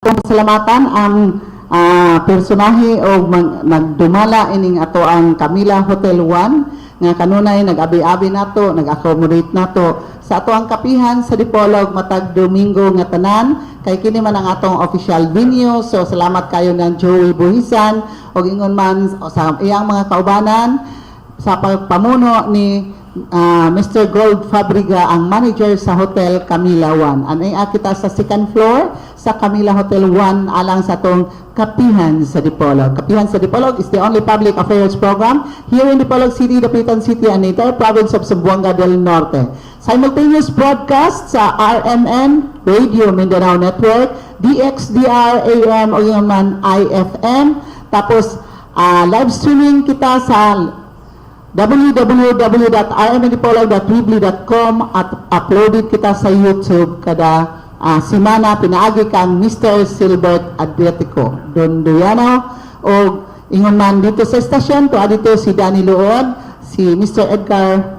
Salamatan ang personahe o nagdumala ining ato ang Camila Hotel 1 nga kanunay nag-abi-abi nato, nag-accommodate nato sa ato ang kapihan sa Dipolog matag Domingo nga tanan kay kini man ang atong official venue. So salamat kayo ng Joey Buhisan o ingon man sa iyang mga kaubanan sa pagpamuno ni Mr. Gold Fabriga, ang manager sa Hotel Camila 1. Anay kita sa second floor sa Camila Hotel 1 alang sa tong Kapihan sa Dipolog. Kapihan sa Dipolog is the only public affairs program here in Dipolog City, Dapitan City, and the entire province of Zamboanga del Norte. Simultaneous broadcast sa RMN Radio Mindanao Network, DXDR AM o yung man IFM. Tapos live streaming kita sa www.rmndipolog.weebly.com at uploaded kita sa YouTube kada simana pinaagi kang Mr. Silbert Adriatico Donduyano o ingon man dito sa estasyon to dito si Danny Luod, si Mr. Edgar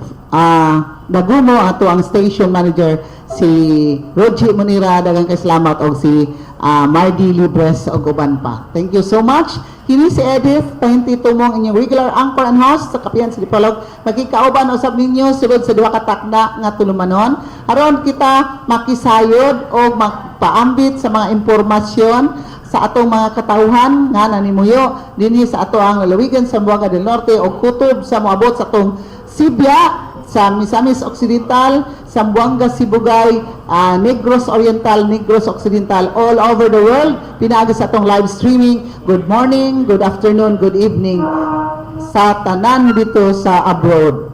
Dagumo ato ang station manager, si Roji Munira dagang kay salamat og si Mardy Libres og uban pa. Thank you so much. Kini si Edith pahinti tumong inyong regular anchor and host sa Kapihan sa Dipolog. Magkikauban usab ninyo sulod sa duha ka takna nga tulumanon aron kita makisayod o magpaambit sa mga impormasyon sa atong mga katauhan nga nanimuyo dinhi sa ato ang lalawigan sa Zamboanga del Norte o kutob sa moabot sa atong Sibya, sa Misamis Occidental, Zamboanga, Sibugay, Negros Oriental, Negros Occidental, all over the world. Pinaagi sa atong live streaming. Good morning, good afternoon, good evening sa tanan dito sa abroad.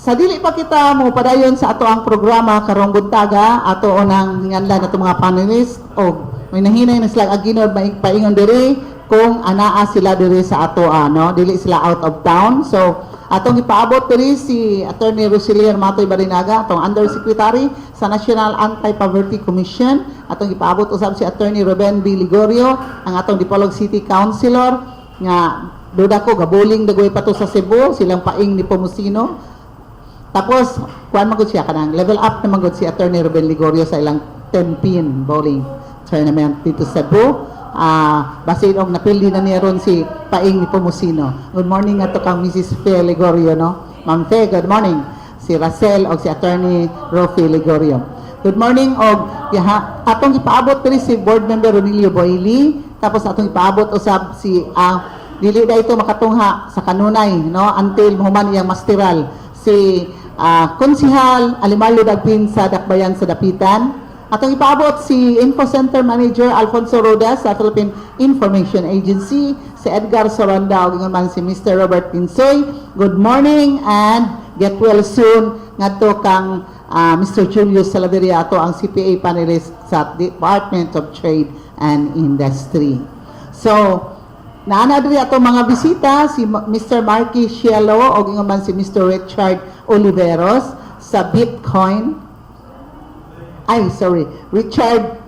Sa dili pa kita mo padayon sa ato ang programa karong buntaga, ato onang hinganlan ato mga panelists o may nahinay na sila aginod paingon diri kung anaa sila diri sa ato dili sila out of town. So atong ipaabot diri si Attorney Rosilier Matoy Barinaga, atong Undersecretary sa National Anti-Poverty Commission. Atong ipaabot usab si Attorney Ruben B. Ligorio, ang atong Dipolog City Councilor nga duda ko gabuling dagoy pa to sa Cebu, silang paing ni Pomusino. Tapos kuan magud siya kanang level up na magud si Attorney Ruben Ligorio sa ilang 10-pin bowling tournament dito sa Cebu. Basin og napildi na niya ron si Paing ni Pomusino. Good morning ato kang Mrs. Fe Ligorio, no? Ma'am Fe, good morning. Si Racel og si Attorney Rofi Ligorio. Good morning og atong ipaabot diri si Board Member Ronilio Boili, tapos atong ipaabot usab si dili na ito makatungha sa kanunay, no? Until mahuman iyang masteral si Konsihal Alimalio Dagpin sa Dakbayan sa Dapitan. Atong ipaabot si Info Center Manager Alfonso Rodas sa Philippine Information Agency, si Edgar Soranda o man si Mr. Robert Pinsoy. Good morning and get well soon ngadto kang Mr. Julius Salaveria ato ang CPA panelist sa Department of Trade and Industry. So naana diri ato mga bisita si Mr. Marky Cielo o man si Mr. Richard Oliveros sa Bitcoin. Richard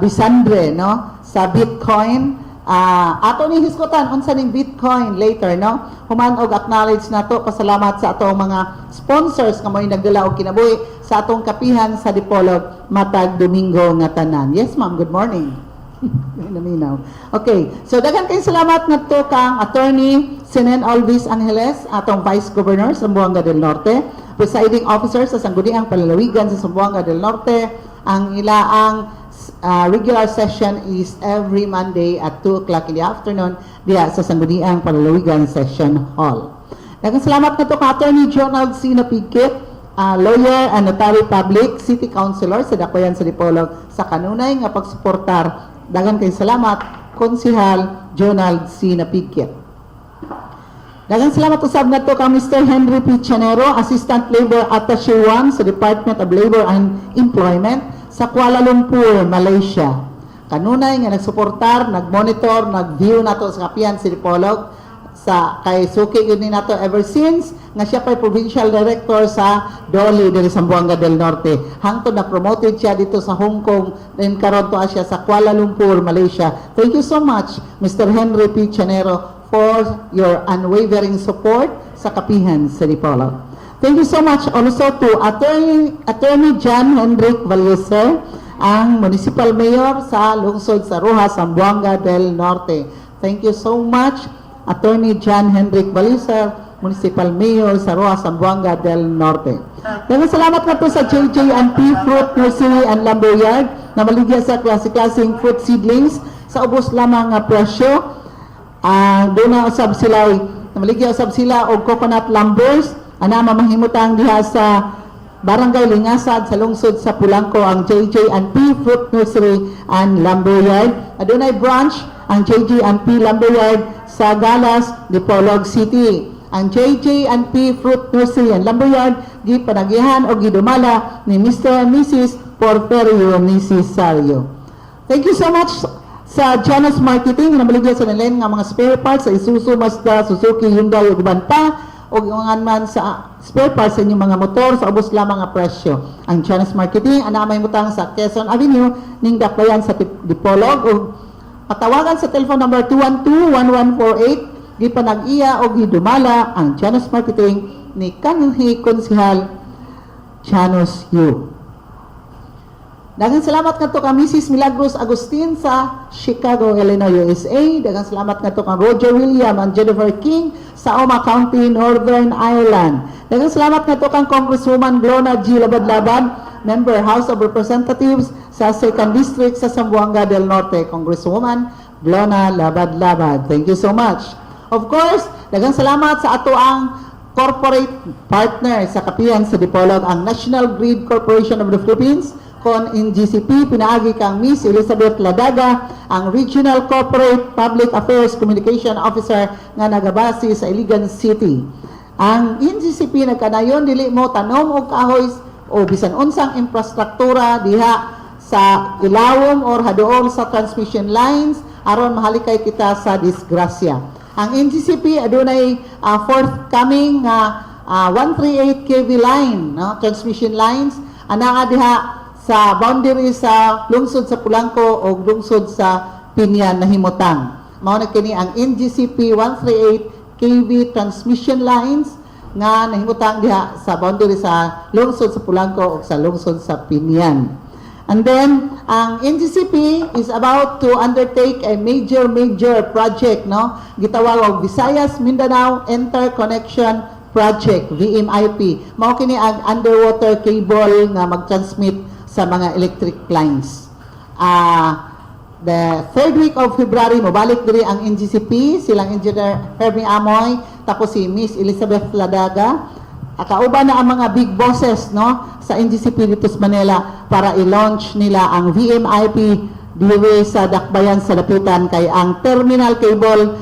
Bisandre, no? Sa Bitcoin. Ato ni hisgotan unsa ning Bitcoin later, no? Human og acknowledge nato, pasalamat sa atong mga sponsors nga mo'y nagdala og kinabuhi sa atong kapihan sa Dipolog matag Domingo nga tanan. Yes, ma'am. Good morning. Naminaw. Okay. So daghan kay salamat ngadto kang Attorney Senen Alvis Angeles, atong Vice Governor sa Zamboanga del Norte, presiding officer sa Sangguniang Palalawigan sa Zamboanga del Norte. Ang ilaang regular session is every Monday at 2 o'clock in the afternoon diya sa Sangguniang Palalawigan Session Hall. Daghang salamat ngadto ka Attorney Jonald Sina Pigkit, lawyer and notary public, city councilor sa Dakbayan sa Dipolog sa kanunay nga pagsuportar. Daghang kay salamat Konsihal Jonald Sina Pigkit. Daghang salamat usab nato kang Mr. Henry P. Chanero, Assistant Labor Attaché 1 sa Department of Labor and Employment sa Kuala Lumpur, Malaysia. Kanunay nga nagsuportar, nagmonitor, nag-view nato sa Kapihan sa Dipolog sa kay suki yun nato ever since nga siya pa'y provincial director sa Doli diri sa Zamboanga del Norte. Hangtod na promoted siya dito sa Hong Kong, then karon to siya sa Kuala Lumpur, Malaysia. Thank you so much, Mr. Henry P. Chanero, for your unwavering support sa Kapihan sa Dipolog. Thank you so much also to Attorney John Hendrik Valleser, ang Municipal Mayor sa lungsod sa Rojas, Zamboanga del Norte. Thank you so much, Attorney John Henrik Baliser, Municipal Mayor sa Rojas, Zamboanga del Norte. Daghang salamat na po sa JJ&P Fruit Nursery and Lumberyard na maligya sa klase-klaseng fruit seedlings sa ubos lamang nga presyo. Doon na usab sila, namaligya usab sila og coconut lumbers ana mamahimutang diha sa Barangay Lingasad sa lungsod sa Pulangco ang JJ&P Fruit Nursery and Lumberyard. Adunay branch ang JJ&P Lumberyard sa Galas, Dipolog City. Ang JJ&P Fruit Nursery and Lumberyard gipanagyahan o gidumala ni Mr. and Mrs. Porferio Nicisario. Thank you so much sa Janus Marketing na maligya sa nalen nga mga spare parts sa Isuzu, Mazda, Suzuki, Hyundai ug uban pa o iwangan man sa spare parts sa inyong mga motor sa ubos lamang nga presyo. Ang Janus Marketing ana may mutang sa Quezon Avenue ning dakbayan sa Dipolog o patawagan sa telephone number 212-1148 gipanag-iya o gidumala ang Janus Marketing ni kanhi Konsehal Janus Yu. Daghang salamat ngadto kang Mrs. Milagros Agustin sa Chicago, Illinois, USA. Daghang salamat ngadto kang Roger William and Jennifer King sa Oma County, Northern Ireland. Daghang salamat ngadto kang Congresswoman Glona G. Labad-Labad, Member House of Representatives sa 2nd District sa Zamboanga del Norte. Congresswoman Glona Labad-Labad. Thank you so much. Of course, daghang salamat sa ato ang corporate partner sa Kapihan sa Dipolog, ang National Grid Corporation of the Philippines, kon NGCP, pinaagi kang Miss Elizabeth Ladaga, ang Regional Corporate Public Affairs Communication Officer nga nagabasi sa Iligan City. Ang NGCP nagkanayon dili mo tanom og kahoy o bisan unsang infrastruktura diha sa ilawom or haduol sa transmission lines aron mahalikay kita sa disgrasya. Ang NGCP adunay forthcoming 138 kV line, no, transmission lines anaa diha sa boundary sa lungsod sa Pulangco o lungsod sa Pinyan na himutang. Mao na kini ang NGCP 138 kV transmission lines nga nahimutang diha sa boundary sa lungsod sa Pulangco o sa lungsod sa Pinyan. And then, ang NGCP is about to undertake a major project, no? Gitawag og Visayas Mindanao Interconnection Project, VMIP. Mao kini ang underwater cable nga mag-transmit sa mga electric lines. The 3rd week of February, mabalik diri ang NGCP, silang Engineer Hermie Amoy, tapos si Miss Elizabeth Ladaga. Kauban na ang mga big bosses, no, sa NGCP dito sa Manila para i-launch nila ang VMIP diri sa dakbayan sa Dapitan kay ang terminal cable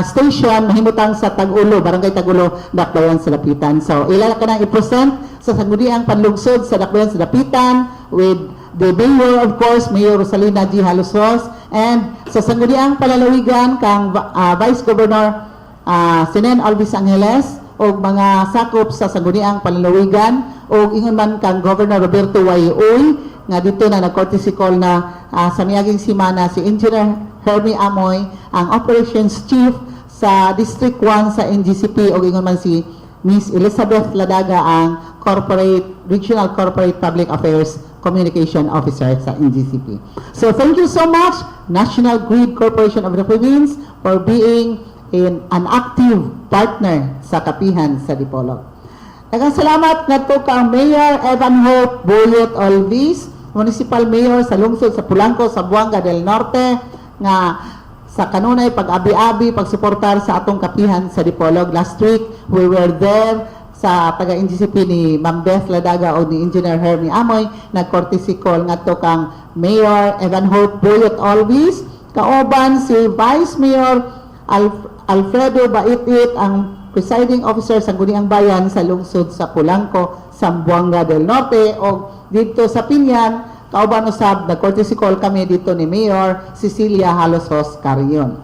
station mahimutang sa Tagulo, Barangay Tagulo, dakbayan sa Dapitan. So ila ka nang i-present sa sangguniang panlungsod sa dakbayan sa Dapitan with the Mayor, of course, Mayor Rosalina G. Halusos, and sa sangguniang palalawigan kang Vice Governor Sinen Alvis Angeles o mga sakop sa sangguniang palalawigan o ingon man kang Governor Roberto Wayoy nga dito na nag-courtesy call na sa miaging simana si Engineer Hermie Amoy ang Operations Chief sa District 1 sa NGCP o ingon man si Miss Elizabeth Ladaga ang Regional Corporate Public Affairs Communication Officer sa NGCP. So thank you so much National Grid Corporation of the Philippines for being an active partner sa Kapihan sa Dipolog. Daghang salamat ngadto kang Mayor Evan Hope Boyet Olvis, Municipal Mayor sa lungsod sa Pulangco, Zamboanga del Norte, nga sa kanunay pag-abi-abi, pagsuportar sa atong Kapihan sa Dipolog. Last week, we were there sa taga-NGCP ni Ma'am Beth Ladaga o ni Engineer Hermie Amoy, nag-courtesy call ngadto kang Mayor Evan Hope Boyet Olvis, kaoban si Vice Mayor Alfredo Baitit, ang presiding officer sa Guniang Bayan sa lungsod sa Pulangco, Zamboanga del Norte, o dito sa Pinyan, kauban usab, nag-courtesy call kami dito ni Mayor Cecilia Halosos Carion.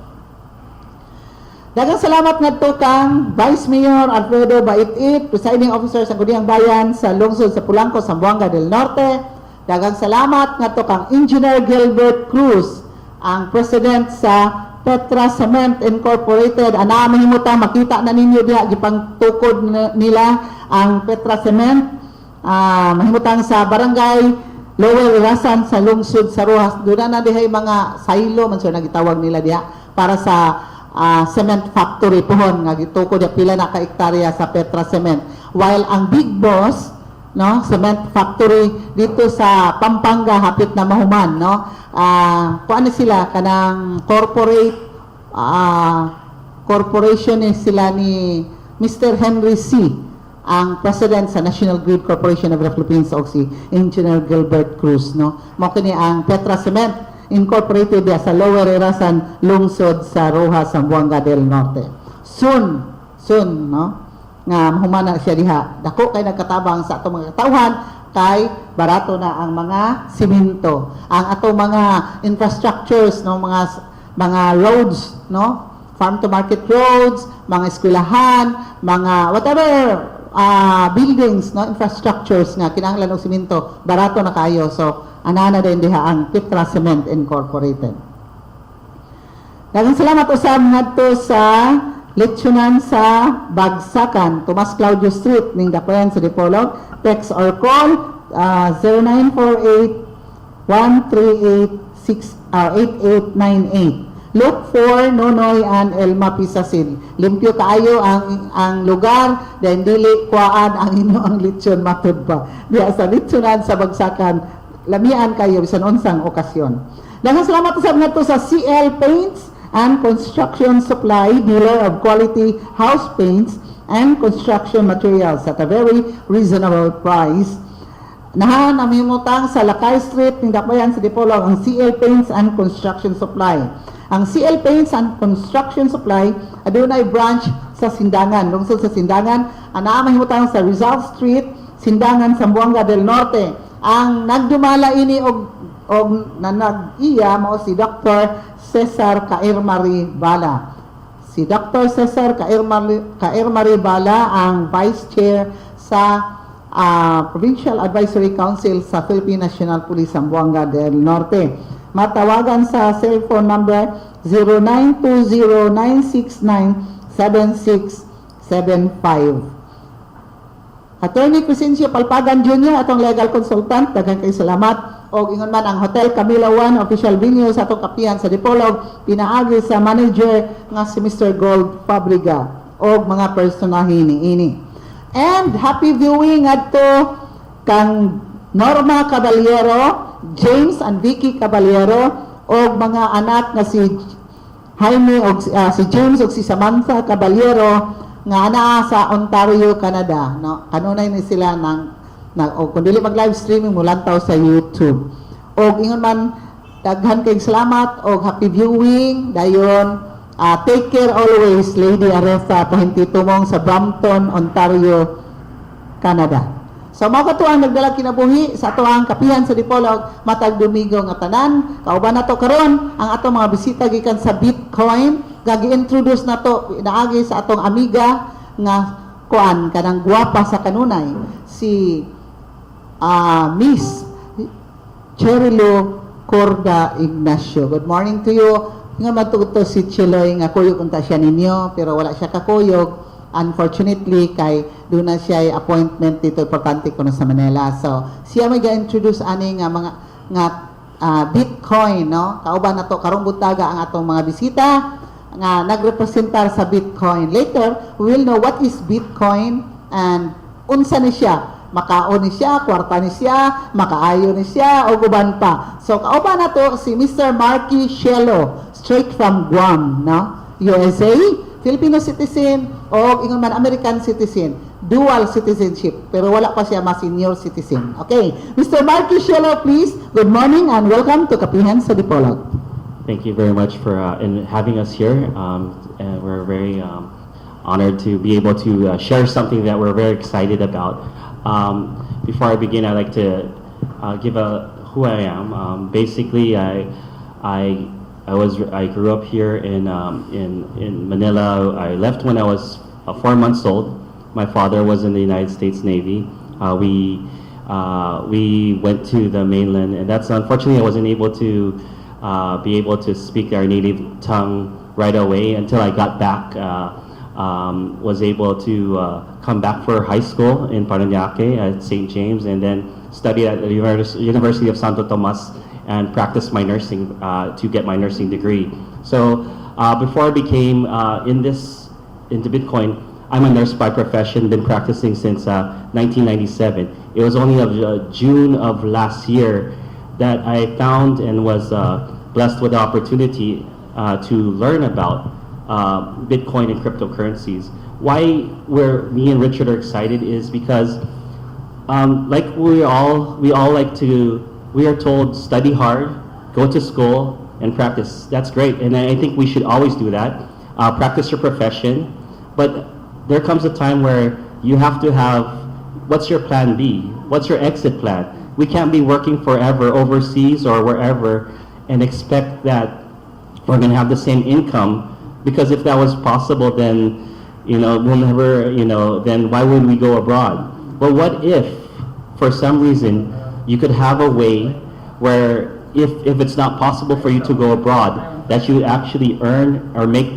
Daghang salamat ngadto kang Vice Mayor Alfredo Baitit, presiding officer sa Guniang Bayan sa lungsod sa Pulangco, Zamboanga del Norte. Daghang salamat ngadto kang Engineer Gilbert Cruz, ang president sa Petra Cement Incorporated. Ana mahimutang makita na ninyo diha gipangtukod nila ang Petra Cement mahimutang sa barangay lower irasan sa lungsod sa Rojas. Doon na dihay mga silo man siya nagitawag nila diha para sa cement factory pohon nga gituko dia pila na ka hektarya sa Petra Cement. While ang big boss, no, cement factory dito sa Pampanga hapit na mahuman, no. Kuan sila kanang corporation sila ni Mr. Henry C. ang president sa National Grid Corporation of the Philippines o si Engineer Gilbert Cruz, no. Mao kini ang Petra Cement Incorporated sa Lower Irasan lungsod sa Rojas, Zamboanga del Norte. Soon, no, nga humana siya diha. Dako kay nagkatabang sa atong mga katawhan kay barato na ang mga simento, ang atong mga infrastructures, no, mga roads, no, farm to market roads, mga eskwelahan, mga whatever buildings, no, infrastructures nga kinahanglan og simento, barato na kayo. So anana din diha ang Petra Cement Incorporated. Daghang salamat usab ngadto sa leksyonan sa Bagsakan, Tomas Claudio Street ning Dapayan sa Dipolog. Text or call 0948-138-8898. Look for Nonoy and Elma Pisasin. Limpyo kaayo ang lugar, then dili kuaan ang inyong lechon matud pa. Diya sa leksyonan sa Bagsakan, lamian kayo bisan unsang okasyon. Daghang salamat usab ngadto sa CL Paints and Construction Supply, dealer of quality house paints and construction materials at a very reasonable price. Nahan ang himutang sa Lakay Street ning Dapayan sa Dipolog ang CL Paints and Construction Supply. Ang CL Paints and Construction Supply adunay branch sa Sindangan, lungsod sa Sindangan. Anaa mahimutang sa Rizal Street, Sindangan, Zamboanga del Norte. Ang nagdumala ini og nanag-iya mao si Dr. Cesar Cairmari Bala. Si Dr. Cesar Cairmari Bala ang Vice Chair sa Provincial Advisory Council sa Philippine National Police Zamboanga del Norte. Matawagan sa cellphone number 0920-969-7675. Attorney Crescencio Palpagan Jr. atong legal consultant, daghang kay salamat. Og ingon man ang Hotel Camila 1 official venue sa atong kapihan sa Dipolog, pinaagi sa manager nga si Mr. Gold Fabriga og mga personahe niini. And happy viewing adto kang Norma Caballero, James and Vicky Caballero og mga anak nga si Jaime og si James og si Samantha Caballero nga ana sa Ontario, Canada, no. Kanunay ni sila o kung dili mag live streaming mulantaw sa YouTube. Og ingon man daghan kay salamat og happy viewing dayon. Take care always, Lady Aresta pahintitumong sa Brampton, Ontario, Canada. So mao kato ang nagdala kinabuhi sa ato ang kapihan sa Dipolog matag Domingo nga tanan. Kauban nato karon ang atong mga bisita gikan sa Bitcoin. Gagi-introduce na to naagi sa atong amiga nga kuan kanang guwapa sa kanunay si Miss Cherilo Corda Ignacio. Good morning to you. Nga matuto si Chiloy nga kuyog unta siya ninyo pero wala siya kakuyog unfortunately kay doon na siya appointment dito importante kuno sa Manila. So siya may ga-introduce ani nga mga Bitcoin, no. Kauban nato karong buntaga ang atong mga bisita nga nagrepresentar sa Bitcoin. Later, we will know what is Bitcoin and unsa ni siya. Makaon ni siya, kwarta ni siya, makaayo ni siya, o guban pa. So, kauban na to si Mr. Marky Shelo, straight from Guam, no? USA, Filipino citizen, o ingon man American citizen. Dual citizenship, pero wala pa siya senior citizen. Okay, Mr. Marky Shelo, please. Good morning and welcome to Kapihan sa Dipolog. Thank you very much for having us here. And we're very honored to be able to share something that we're very excited about. Before I begin, I'd like to give who I am. Basically, I grew up here in Manila. I left when I was 4 months old. My father was in the United States Navy. We went to the mainland, and that's unfortunately I wasn't able to be able to speak our native tongue right away until I got back. Was able to come back for high school in Paranaque at St. James, and then studied at the University of Santo Tomas and practiced my nursing to get my nursing degree. So before I became into Bitcoin, I'm a nurse by profession, been practicing since 1997. It was only of June of last year that I found and was blessed with the opportunity to learn about Bitcoin and cryptocurrencies. Why me and Richard are excited is because like we are told study hard, go to school, and practice. That's great, and I think we should always do that. Practice your profession, but there comes a time where you have to have, what's your plan B? What's your exit plan? We can't be working forever overseas or wherever and expect that we're going to have the same income, because if that was possible, then we'll never, then why would we go abroad? But what if, for some reason, you could have a way where if it's not possible for you to go abroad, that you actually earn or make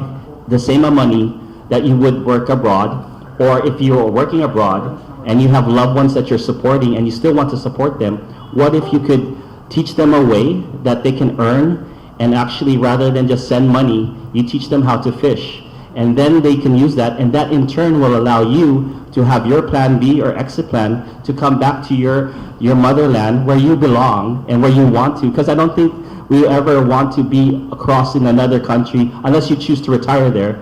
the same amount of money that you would work abroad, or if you are working abroad and you have loved ones that you're supporting and you still want to support them, what if you could teach them a way that they can earn, and actually rather than just send money, you teach them how to fish, and then they can use that, and that in turn will allow you to have your plan B or exit plan to come back to your motherland where you belong and where you want to, because I don't think we ever want to be across in another country unless you choose to retire there.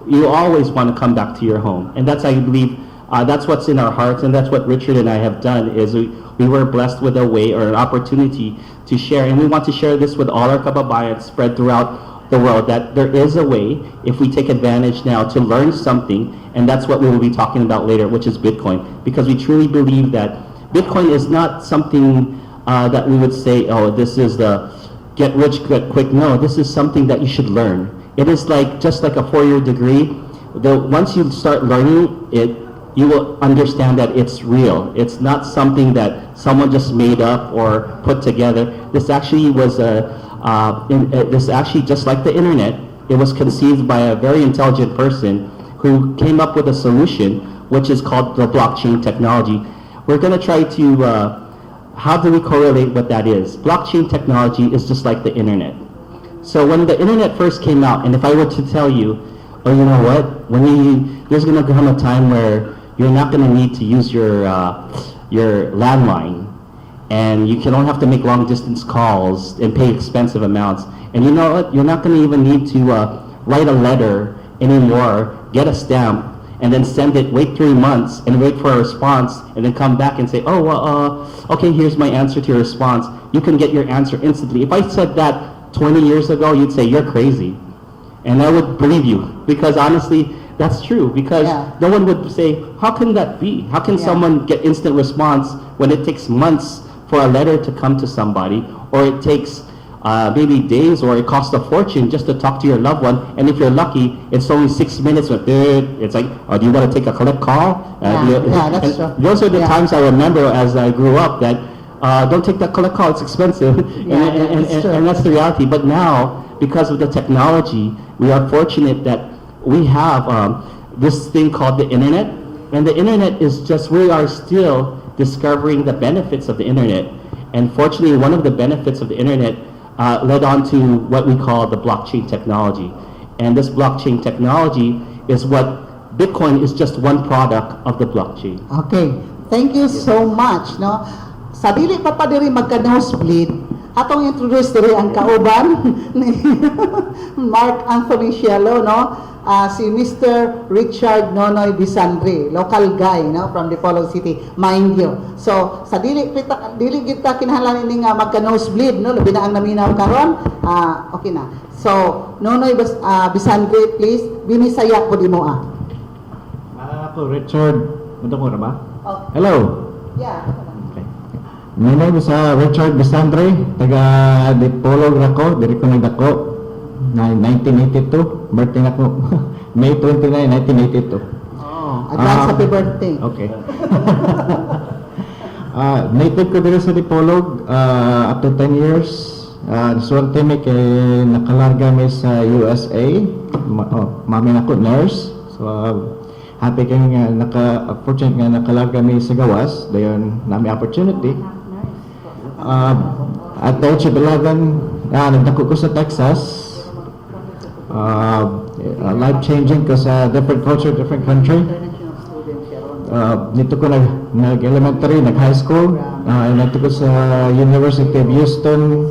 You always want to come back to your home, and that's, I believe, that's what's in our hearts, and that's what Richard and I have done. Is we were blessed with a way or an opportunity to share, and we want to share this with all our kababayans spread throughout the world, that there is a way, if we take advantage now, to learn something, and that's what we will be talking about later, which is Bitcoin, because we truly believe that Bitcoin is not something that we would say, oh, this is the get rich quick. No, this is something that you should learn. It is just like a 4-year degree. Once you start learning it, you will understand that it's real. It's not something that someone just made up or put together. This actually was this actually, just like the internet, it was conceived by a very intelligent person who came up with a solution, which is called the blockchain technology. We're going to try to, how do we correlate what that is? Blockchain technology is just like the internet. So when the internet first came out, and if I were to tell you, oh, you know what, there's going to come a time where you're not going to need to use your landline, and you don't have to make long distance calls and pay expensive amounts. And you know what, you're not going to even need to write a letter anymore, get a stamp, and then send it, wait 3 months, and wait for a response, and then come back and say, oh, well, okay, here's my answer to your response. You can get your answer instantly. If I said that 20 years ago, you'd say, you're crazy. And I would believe you, because honestly, that's true, because no one would say, how can that be? How can someone get instant response when it takes months for a letter to come to somebody, or it takes maybe days, or it costs a fortune just to talk to your loved one, and if you're lucky, it's only 6 minutes. It's like, oh, do you want to take a collect call? That's true. Those are the times I remember as I grew up that don't take that collect call, it's expensive. And that's the reality. But now, because of the technology, we are fortunate that we have this thing called the internet, and the internet is just, we are still discovering the benefits of the internet. And fortunately, one of the benefits of the internet led on to what we call the blockchain technology. And this blockchain technology is what Bitcoin is, just one product of the blockchain. Okay, thank you so much. No, sa dili pa diri magka-nosebleed, atong introduce diri ang kauban ni Mark Anthony Cielo, no? Si Mr. Richard Nonoy Bisandre, local guy, no, from Dipolog City, mind you. So sa dili kita kinahanglan ini nga magka-nosebleed, no, labi na ang naminaw karon. Okay na. So Nonoy Bisandre, please, binisaya po di mo Ako Richard, mo ra ba? Okay. Hello. Yeah. My name is Richard Bisandre, taga Dipolog ako, diri ko nagdako. 1982, birthday ako. May 29, 1982. Oh, advance happy birthday. Okay. Native ko dito sa Dipolog up to 10 years. Swerte may kay nakalarga may sa USA. Mami ako nurse. So happy kay nga fortunate nga nakalarga may sa gawas. Dayon nami opportunity At the age of 11, nagdako ko sa Texas. Life-changing ko sa different culture, different country. Dito ko nag-elementary, nag-high school. Nagto ko sa University of Houston.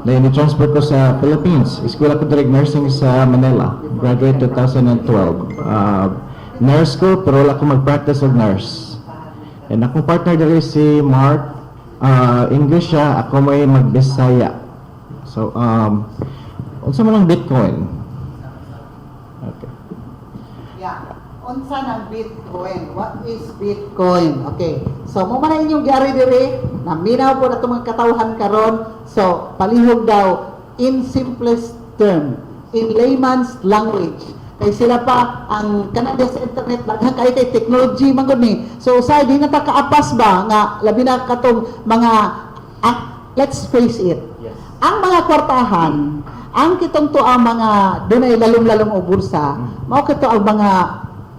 Then i-transfer ko sa Philippines. School ako direct nursing sa Manila. Graduate 2012. Nurse ko, pero wala ko mag-practice of nurse. And akong partner dali si Mark. English siya, ako may mag-Bisaya. So, unsa man ang Bitcoin? Okay. Yeah. Unsa ng Bitcoin? What is Bitcoin? Okay. So, mo man inyong gari diri, naminaw po na itong mga katawhan karon. So, palihog daw, in simplest term, in layman's language. Kay sila pa, ang kanada sa internet, daghang kay technology man gud ni. So, usay, di na ta kaapas ba, nga, labi na katong mga, let's face it, Yes. ang mga kwartahan, ang kitong to ang mga dunay lalong-lalong o bursa, mao kito ang mga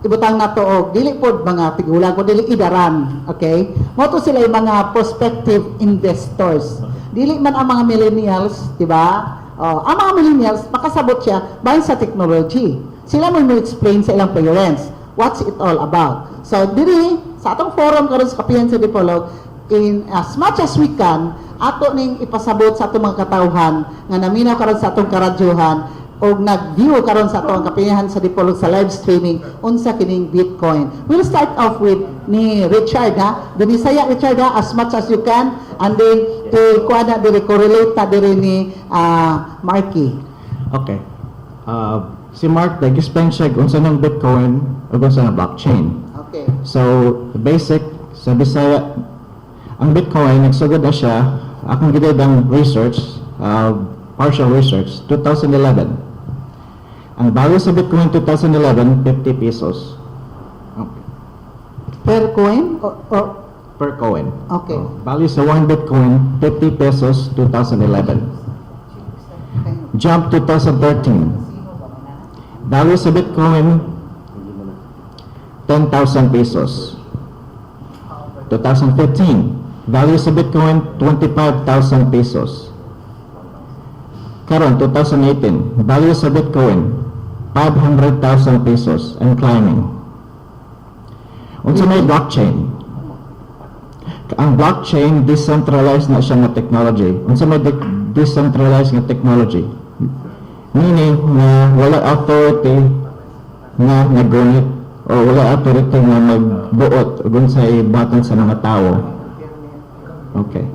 ibutang na to og dili pod mga tigulang ko dili idaran, okay? Mao to sila yung mga prospective investors. Dili man ang mga millennials, di ba? Ang mga millennials makasabot siya bahin sa technology. Sila mo explain sa ilang parents what's it all about. So diri sa atong forum karon sa Kapihan sa Dipolog, in as much as we can, ato ning ipasabot sa atong mga katawhan nga naminaw karon sa atong karadyohan o nag-view karon sa atong Kapihan sa Dipolog sa live streaming unsa kining Bitcoin. We'll start off with ni Richard, ha? Dumisaya Richard, ha? As much as you can, and then kuana diri correlate ta diri ni Marky. Okay. Si Mark, nag-explain siya kung saan ang Bitcoin o kung saan ang blockchain. Okay. So, basic, sa Bisaya, ang Bitcoin, nagsugod na siya, akong gidid ang research, partial research, 2011. Ang value sa Bitcoin 2011, 50 pesos. Okay. Per coin o Per coin. okay. Value sa 1 Bitcoin, 50 pesos, 2011. Jump 2013. Value sa Bitcoin, 10,000 pesos. 2015, value sa Bitcoin, 25,000 pesos. Karon, 2018, value sa Bitcoin, 500,000 pesos and climbing. Unsa may blockchain? Ang blockchain, decentralized na siya nga technology. Unsa may decentralized nga technology? Meaning na wala authority na nag-gunit o wala authority na magbuot kung sa ibatan sa mga tao. Okay.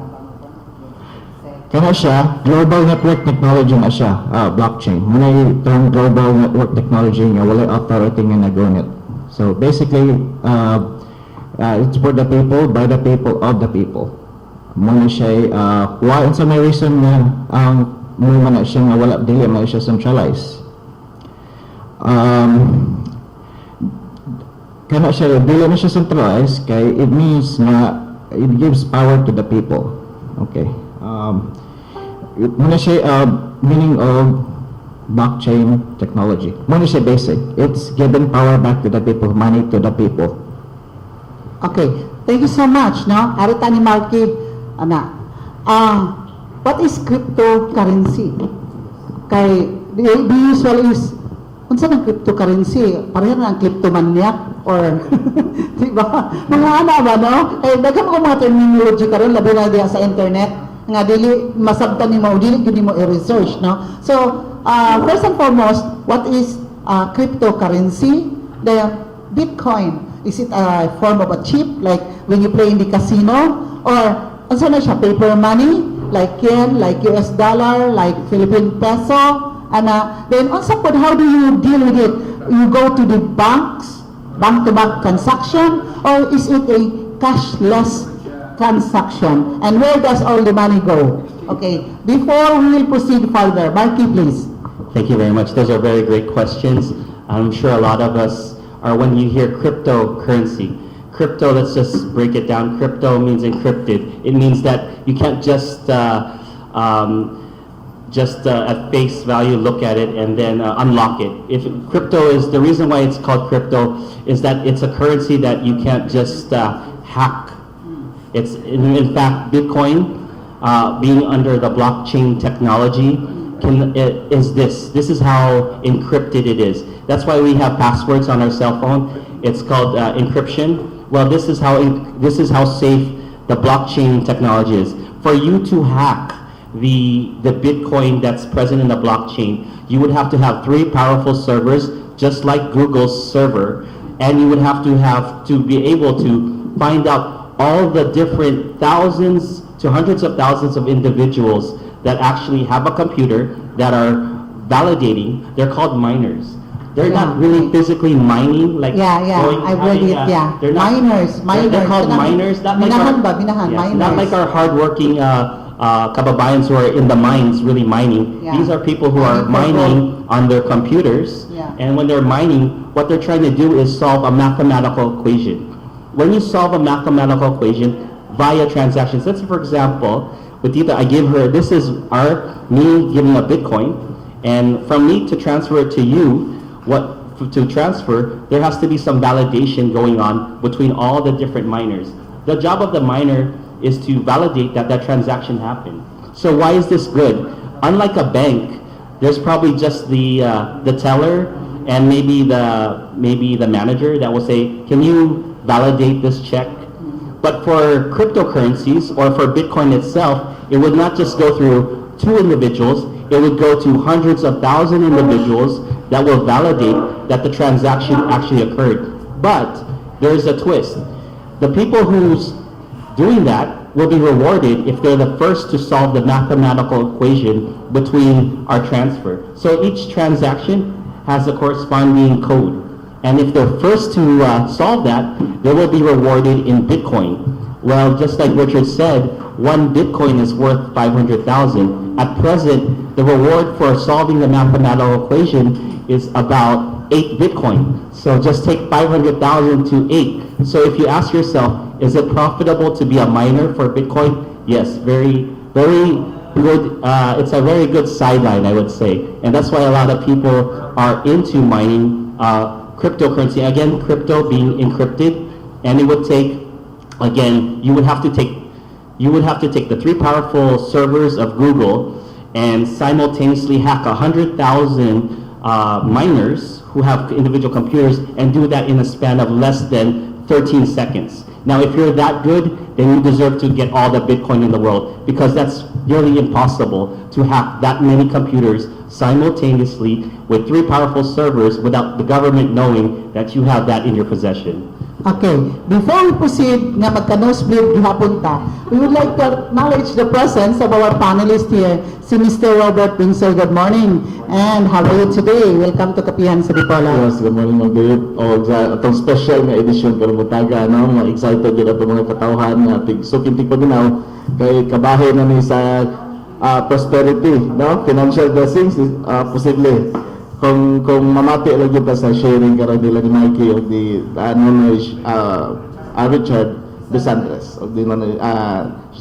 Kaya siya, global network technology na siya, blockchain. Muna yung global network technology nga wala authority nga nag-gunit. So basically, it's for the people, by the people, of the people. Muna siya, why, and sa may reason na ang muna na siya nga wala, dili man siya centralized. Kaya siya, dili na siya centralized, kay it means na it gives power to the people. Okay. Muna siya, meaning of blockchain technology. Muna siya basic. It's giving power back to the people, money to the people. Okay. Thank you so much, no? Arita ni Marky, what is cryptocurrency? Kay the usual is unsa ng cryptocurrency? Pareho na ang kleptomaniac or di ba? Mga ana ba no? Daghang ko mga terminology karon labi na diha sa internet nga dili masabtan nimo dili gyud nimo i-research, no? So, first and foremost, what is cryptocurrency? The Bitcoin, is it a form of a chip like when you play in the casino, or unsa na siya, paper money like yen, like US dollar, like Philippine peso, and then unsa pod, how do you deal with it? You go to the banks, bank-to-bank transaction, or is it a cashless transaction? And where does all the money go? Okay, before we will proceed further, Marky, please. Thank you very much. Those are very great questions. I'm sure a lot of us are, when you hear cryptocurrency, crypto, let's just break it down. Crypto means encrypted. It means that you can't just at face value look at it and then unlock it. If crypto is, the reason why it's called crypto is that it's a currency that you can't just hack. It's in fact Bitcoin being under the blockchain technology is this. This is how encrypted it is. That's why we have passwords on our cell phone. It's called encryption. Well, this is how safe the blockchain technology is. For you to hack the Bitcoin that's present in the blockchain, you would have to have 3 powerful servers, just like Google's server, and you would have to be able to find out all the different thousands to hundreds of thousands of individuals that actually have a computer that are validating. They're called miners. They're not really physically mining, like I've read it. They're not, miners. They're called miners, not like not like our hardworking kababayans who are in the mines really mining. Yeah. These are people who are mining on their computers, and when they're mining, what they're trying to do is solve a mathematical equation. When you solve a mathematical equation via transactions, let's say for example, with Tita, I give her, this is me giving a Bitcoin, and from me to transfer it to you, to transfer, there has to be some validation going on between all the different miners. The job of the miner is to validate that transaction happened. So why is this good? Unlike a bank, there's probably just the teller and maybe the manager that will say, can you validate this check? But for cryptocurrencies or for Bitcoin itself, it would not just go through 2 individuals, it would go to hundreds of thousands of individuals that will validate that the transaction actually occurred. But there's a twist. The people who's doing that will be rewarded if they're the first to solve the mathematical equation between our transfer. So each transaction has a corresponding code. And if they're first to solve that, they will be rewarded in Bitcoin. Well, just like Richard said, 1 Bitcoin is worth 500,000. At present, the reward for solving the mathematical equation is about 8 Bitcoin. So just take 500,000 to 8. So if you ask yourself, is it profitable to be a miner for Bitcoin? Yes, very, very good. It's a very good sideline, I would say. And that's why a lot of people are into mining cryptocurrency. Again, crypto being encrypted, and it would take, again, you would have to take the 3 powerful servers of Google and simultaneously hack 100,000 miners who have individual computers and do that in a span of less than 13 seconds. Now, if you're that good, then you deserve to get all the Bitcoin in the world, because that's nearly impossible to hack that many computers simultaneously with 3 powerful servers without the government knowing that you have that in your possession. Okay, before we proceed nga magka-nosebleed gihapon ta, we would like to acknowledge the presence of our panelist here, si Mr. Robert Pinsel. Good morning, and how are you today? Welcome to Kapihan sa Dipolog. Yes, good morning mga David. Itong special na edisyon pero mutaga, mga excited yun at mga katauhan nga sukintig paginaw kay kabahin na ni sa prosperity, no? Financial blessings, posible. Kung mamati lang yun sa sharing karon nila ni Mikey of the Richard DeSantis of the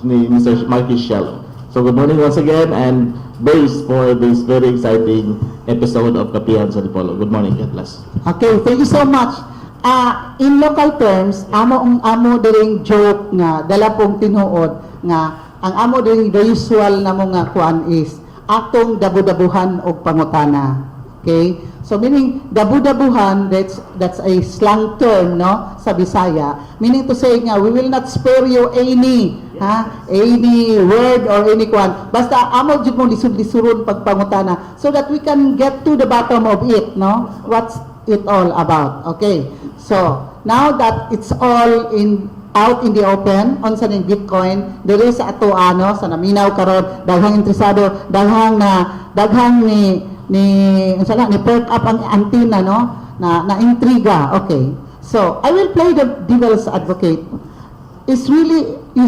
ni Mr. Mikey Shell. So good morning once again, and brace for this very exciting episode of Kapihan sa Dipolog. Good morning, God bless. Okay, thank you so much. In local terms, amo diring joke nga dala pong tinuod nga ang amo diring the usual na mga kuan is atong dabu-dabuhan og pangutana. Okay? So meaning dabu-dabuhan, that's a slang term, no, sa Bisaya. Meaning to say nga we will not spare you any word or any kwan. Basta amo jud mo lisod-lisurun pagpangutana so that we can get to the bottom of it, no? What's it all about? Okay. So, now that it's all out in the open on sa ning Bitcoin, diri sa ato sa naminaw karon, daghang interesado, daghang ni perk up ang antenna, no, na intriga. Okay, so I will play the devil's advocate. Is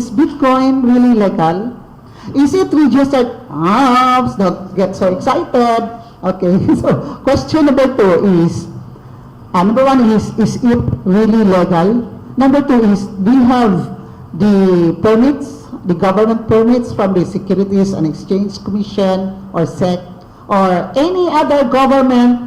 Bitcoin really legal? Is it registered? Don't get so excited. Okay, so question number 2 is, number 1 is it really legal? Number 2 is, do you have the permits, the government permits from the Securities and Exchange Commission or SEC or any other government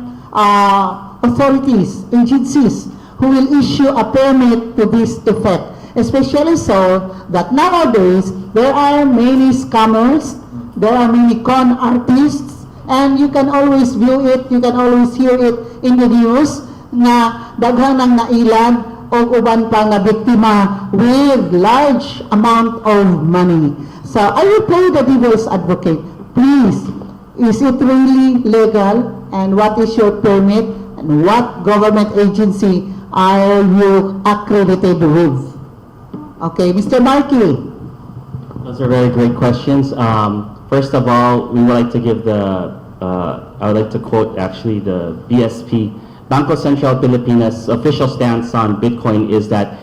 authorities, agencies who will issue a permit to this effect? Especially so that nowadays there are many scammers, there are many con artists, and you can always view it, you can always hear it in the news na daghang nang nailad o uban pa nga biktima with large amount of money. So I will play the devil's advocate. Please, is it really legal? And what is your permit? And what government agency are you accredited with? Okay, Mr. Markey. Those are very great questions. First of all, we would like to give I would like to quote actually the BSP, Banco Central Pilipinas' official stance on Bitcoin is that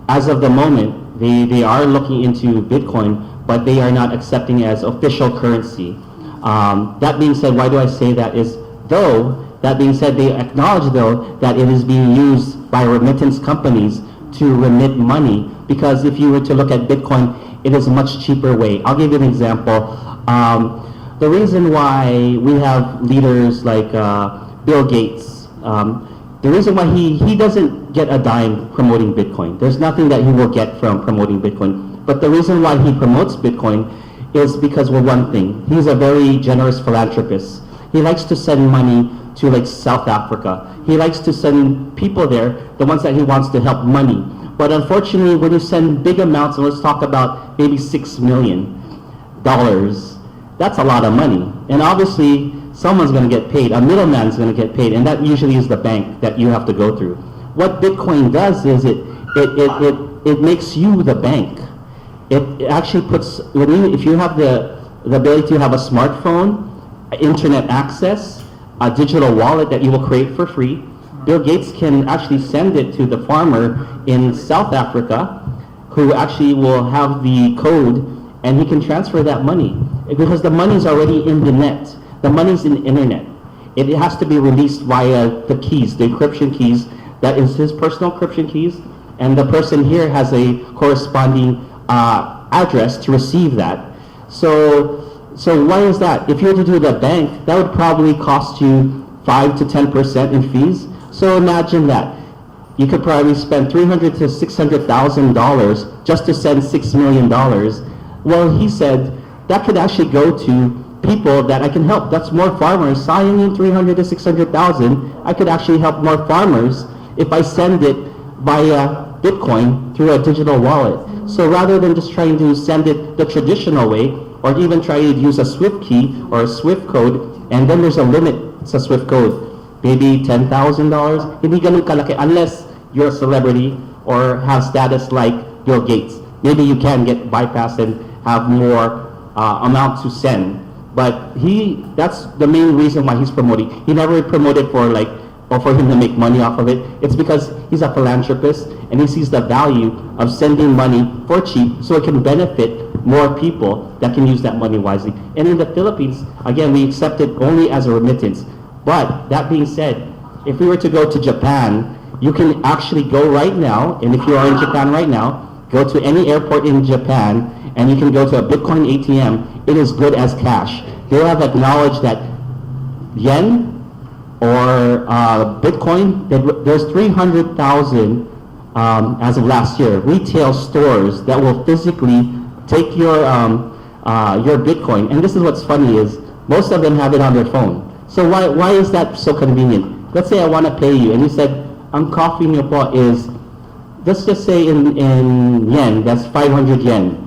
as of the moment, they are looking into Bitcoin, but they are not accepting it as official currency. That being said, why do I say that is, that being said, they acknowledge though that it is being used by remittance companies to remit money, because if you were to look at Bitcoin, it is a much cheaper way. I'll give you an example. The reason why we have leaders like Bill Gates, the reason why he doesn't get a dime promoting Bitcoin. There's nothing that he will get from promoting Bitcoin. But the reason why he promotes Bitcoin is because, well, one thing, he's a very generous philanthropist. He likes to send money to like South Africa. He likes to send people there, the ones that he wants to help money. But unfortunately, when you send big amounts, and let's talk about maybe $6 million, that's a lot of money. And obviously, someone's going to get paid. A middleman's going to get paid, and that usually is the bank that you have to go through. What Bitcoin does is it makes you the bank. It actually puts, if you have the ability to have a smartphone, internet access, a digital wallet that you will create for free, Bill Gates can actually send it to the farmer in South Africa, who actually will have the code, and he can transfer that money. Because the money is already in the net. The money is in the internet. It has to be released via the keys, the encryption keys. That is his personal encryption keys, and the person here has a corresponding address to receive that. So why is that? If you were to do the bank, that would probably cost you 5 to 10% in fees. So imagine that. You could probably spend $300,000 to $600,000 just to send $6 million. Well, he said that could actually go to people that I can help. That's more farmers. Signing in $300,000 to $600,000, I could actually help more farmers if I send it via Bitcoin through a digital wallet. So rather than just trying to send it the traditional way, or even try to use a Swift key or a Swift code, and then there's a limit to Swift code, maybe $10,000, hindi ganun kalaki unless you're a celebrity or have status like Bill Gates. Maybe you can get bypassed and have more amount to send. But that's the main reason why he's promoting. He never promoted for for him to make money off of it. It's because he's a philanthropist and he sees the value of sending money for cheap so it can benefit more people that can use that money wisely. And in the Philippines, again, we accept it only as a remittance. But that being said, if we were to go to Japan, you can actually go right now, and if you are in Japan right now, go to any airport in Japan, and you can go to a Bitcoin ATM. It is good as cash. They have acknowledged that yen or Bitcoin, there's 300,000 as of last year, retail stores that will physically take your Bitcoin. And this is what's funny is most of them have it on their phone. So why is that so convenient? Let's say I want to pay you, and you said, ang coffee niyo po is, let's just say in yen, that's 500 yen.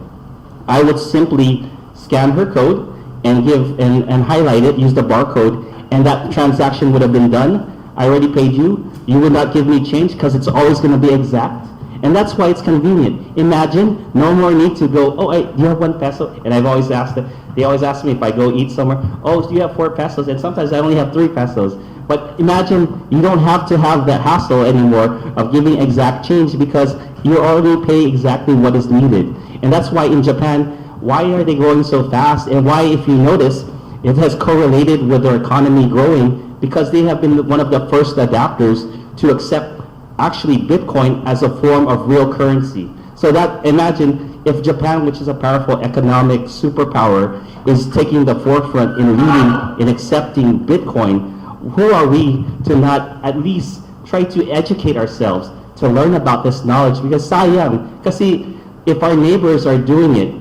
I would simply scan her code and highlight it, use the barcode, and that transaction would have been done. I already paid you. You would not give me change because it's always going to be exact. And that's why it's convenient. Imagine, no more need to go, oh, do you have 1 peso? And I've always asked them, they always ask me if I go eat somewhere, oh, do you have 4 pesos? And sometimes I only have 3 pesos. But imagine you don't have to have that hassle anymore of giving exact change because you already pay exactly what is needed. And that's why in Japan, why are they growing so fast? And why, if you notice, it has correlated with their economy growing because they have been one of the first adapters to accept actually Bitcoin as a form of real currency. So that, imagine if Japan, which is a powerful economic superpower, is taking the forefront in leading in accepting Bitcoin, who are we to not at least try to educate ourselves? to learn about this knowledge because sayang. Kasi if our neighbors are doing it,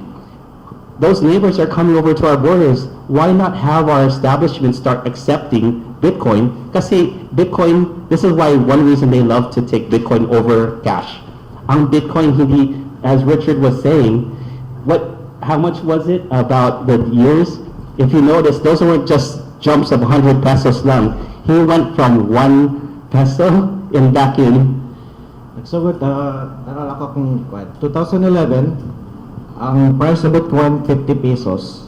those neighbors are coming over to our borders. Why not have our establishments start accepting Bitcoin? Kasi Bitcoin, this is why one reason they love to take Bitcoin over cash. Ang Bitcoin, hindi, as Richard was saying, how much was it about the years? If you notice, those weren't just jumps of 100 pesos lang. He went from 1 peso back in. So, naalala ko kung 2011, ang price of Bitcoin 50 pesos.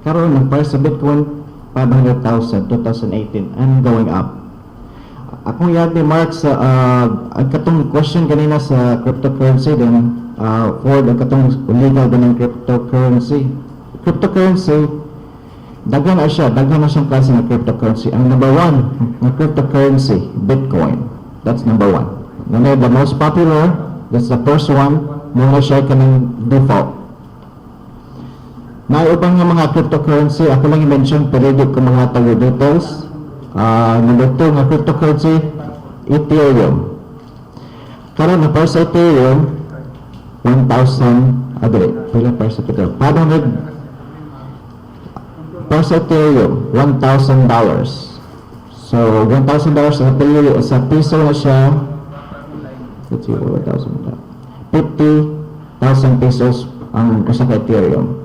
Karon ang price of Bitcoin 500,000 2018 and going up. Akong yag ni Mark sa katong question kanina sa cryptocurrency din for the katong legal din ng cryptocurrency. Cryptocurrency daghan na siyang klase ng cryptocurrency. Ang number one na cryptocurrency, Bitcoin. That's number one. The most popular, that's the first one, muna siya kanang default. May ubang nga mga cryptocurrency, ako lang i-mention, pero hindi ko mga tago details. Number two nga cryptocurrency, Ethereum. Karon na para sa Ethereum, 1,000, pila para sa Ethereum, 500, para sa Ethereum, $1,000. So, $1,000 sa piso na siya, let's see, 50,000 pesos ang isa ka Ethereum.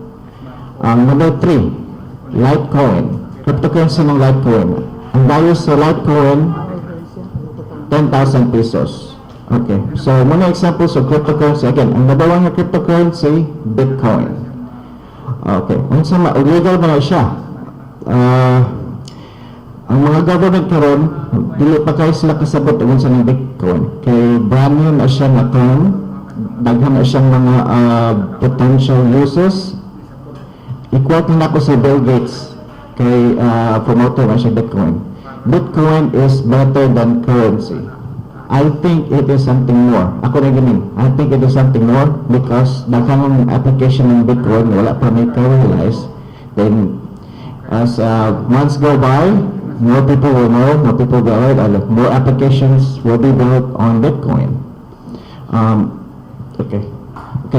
Number 3, Litecoin. Cryptocurrency ng Litecoin. Ang value sa Litecoin, 10,000 pesos. Okay. So, muna examples of cryptocurrency. Again, ang number 1 na cryptocurrency, Bitcoin. Okay. Unsa legal ba na siya? Ang mga government karon dili pa kay sila kasabot og unsa ng Bitcoin. Kay brand new na siya na term, daghan na siyang mga potential uses. Equal na ako si Bill Gates kay promoter na siya Bitcoin. Bitcoin is better than currency. I think it is something more. Ako na ganin. I think it is something more because daghang application ng Bitcoin wala pa may realize. Then as months go by, more people will know, more people will learn, more applications will be built on Bitcoin. Okay,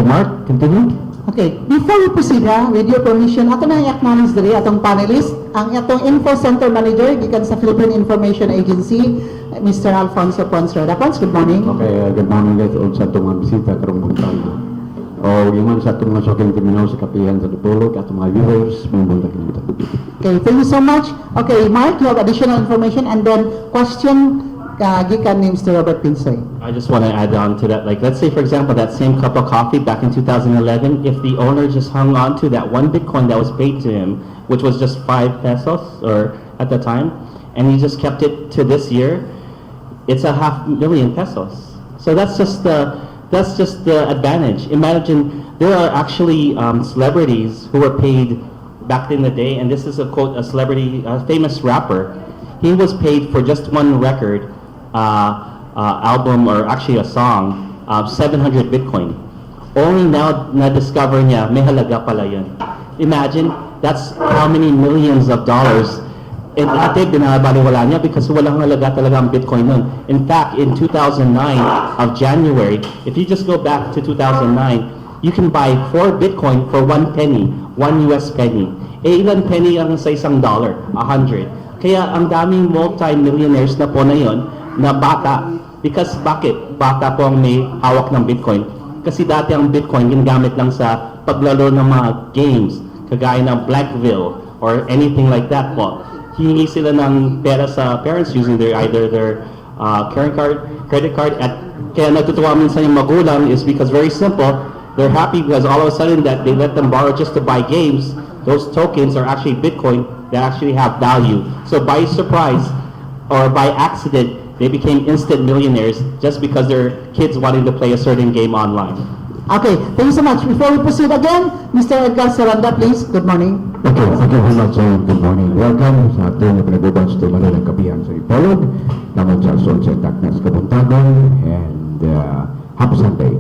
Mark, continue. Okay, before we proceed with your permission, ako na i-acknowledge dali atong panelist, ang atong Info Center Manager gikan sa Philippine Information Agency, Mr. Alfonso Ponce. Good morning. Okay, good morning guys. Sa itong mga bisita karong buntag. O yung sa itong mga soking timinaw sa Kapihan sa Dipolog at mga viewers, mga buntag kinita. Okay, thank you so much. Okay, Mark, you have additional information and then question gikan ni Mr. Robert Pinsoy. I just want to add on to that. Like, let's say, for example, that same cup of coffee back in 2011, if the owner just hung on to that one Bitcoin that was paid to him, which was just 5 pesos or at the time, and he just kept it to this year, it's 500,000 pesos. So that's just the advantage. Imagine there are actually celebrities who were paid back in the day, and this is a quote, a celebrity, a famous rapper. He was paid for just one record, album, or actually a song, 700 Bitcoin. Only now na-discover niya, may halaga pala yun. Imagine, that's how many millions of dollars. And dati, binabaliwala niya because walang halaga talaga ang Bitcoin nun. In fact, in 2009 of January, if you just go back to 2009, you can buy 4 Bitcoin for 1 penny, 1 US penny. Ilan penny ang sa $1? 100. Kaya ang daming multi-millionaires na po na yon na bata. Because bakit? Bata po ang may hawak ng Bitcoin. Kasi dati ang Bitcoin ginagamit lang sa paglaro ng mga games, kagaya ng Blackville or anything like that po. Hihingi sila ng pera sa parents using either their credit card. At kaya natutuwa minsan yung magulang is because very simple, they're happy because all of a sudden that they let them borrow just to buy games. Those tokens are actually Bitcoin that actually have value. So by surprise or by accident, they became instant millionaires just because their kids wanted to play a certain game online. Okay, thank you so much. Before we proceed again, Mr. Edgar Saranda, please. Good morning. Okay, thank you very much. Good morning. Welcome sa ating pinag-uban sa RMN Kapihan sa Dipolog. Naman sa Sunset Darkness Kabuntagan, and happy Sunday.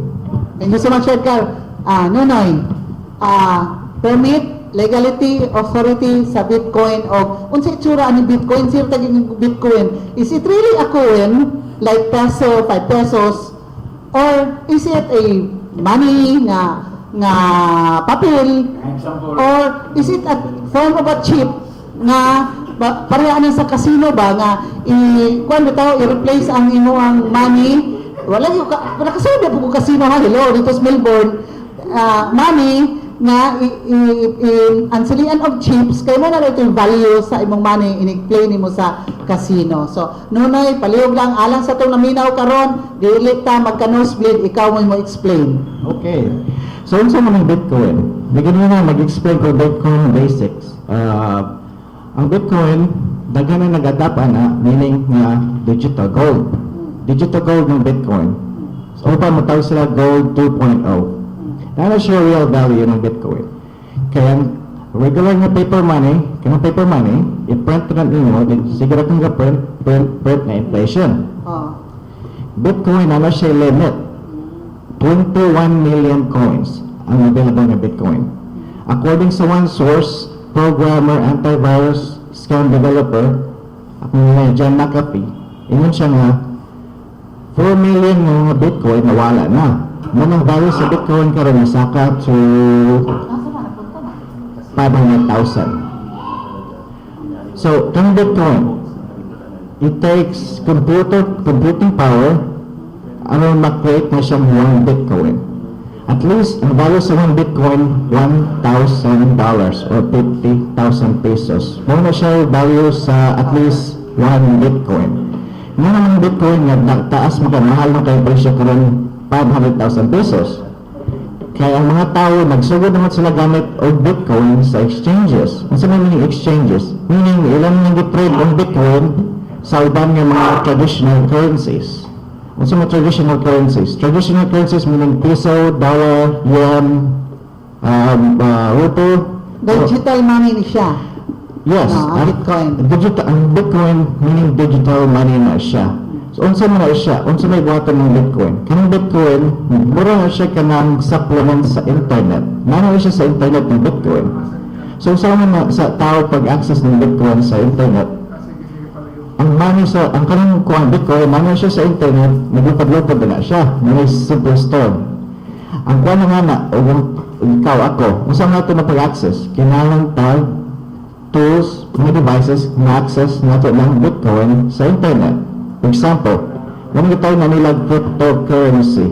Thank you so much, Edgar. Nonoy, permit legality, authority sa Bitcoin o unsa itsura ani Bitcoin, sir taging Bitcoin. Is it really a coin like peso, 5 pesos, or is it a money nga papel, or is it a form of a chip nga pareha sa casino ba nga kuan bitaw i-replace ang imong money? Wala kasi po casino ha, hello, dito sa Melbourne, money nga ansalian of chips kay mo na ito yung value sa imong money in-explain nimo sa casino. So nunay palihog lang alang sa itong naminaw karon, dili ta magka-nosebleed, ikaw mo explain. Okay. So, unsa man ang Bitcoin? Bigyan mo na mag-explain ko Bitcoin basics. Ang Bitcoin, daghan na nag-adapt na, meaning nga digital gold. Digital gold ng Bitcoin. So, upang matawag sila gold 2.0. Dahil siya real value ng Bitcoin. Kaya, regular nga paper money, i-print na ninyo, siguro kung print na inflation. Bitcoin, ano siya limit? 21 million coins ang available na Bitcoin. According sa one source, programmer, antivirus, scam developer, ako nila John McAfee, ingon siya nga, 4 million mga Bitcoin nawala na. Mga value sa Bitcoin karon nasaka to 500,000. So, kang Bitcoin, it takes computing power aron mag-create na siyang 1 Bitcoin. At least, ang value sa 1 Bitcoin, $1,000 or 50,000 pesos. Muna siya value sa at least 1 Bitcoin. Nga naman Bitcoin nga taas makamahal na kayo presyo karon 500,000 pesos. Kaya ang mga tao, nagsugod naman sila gamit o Bitcoin sa exchanges. Ang sabi meaning exchanges? Meaning, ilan nang gitrade ang Bitcoin sa uban ng mga traditional currencies. Ano sa mga traditional currencies? Traditional currencies meaning peso, dollar, yen, rupee. Digital money ni siya. Yes, ang Bitcoin. Ang Bitcoin meaning digital money na siya. So, unsa man na siya? Unsa may buhatan ng Bitcoin? Kanang Bitcoin, mura na siya kanang supplement sa internet. Nana siya sa internet ng Bitcoin. So, sa tao pag-access ng Bitcoin sa internet, ang kanang Bitcoin, money siya sa internet, nagupad-lupad na siya, may simple store. Ang kuha na o ikaw, ako, kung saan natin na pag-access, kailangan tayo tools, mga devices na access natin ng Bitcoin sa internet. For example, kung tayo na nilag cryptocurrency,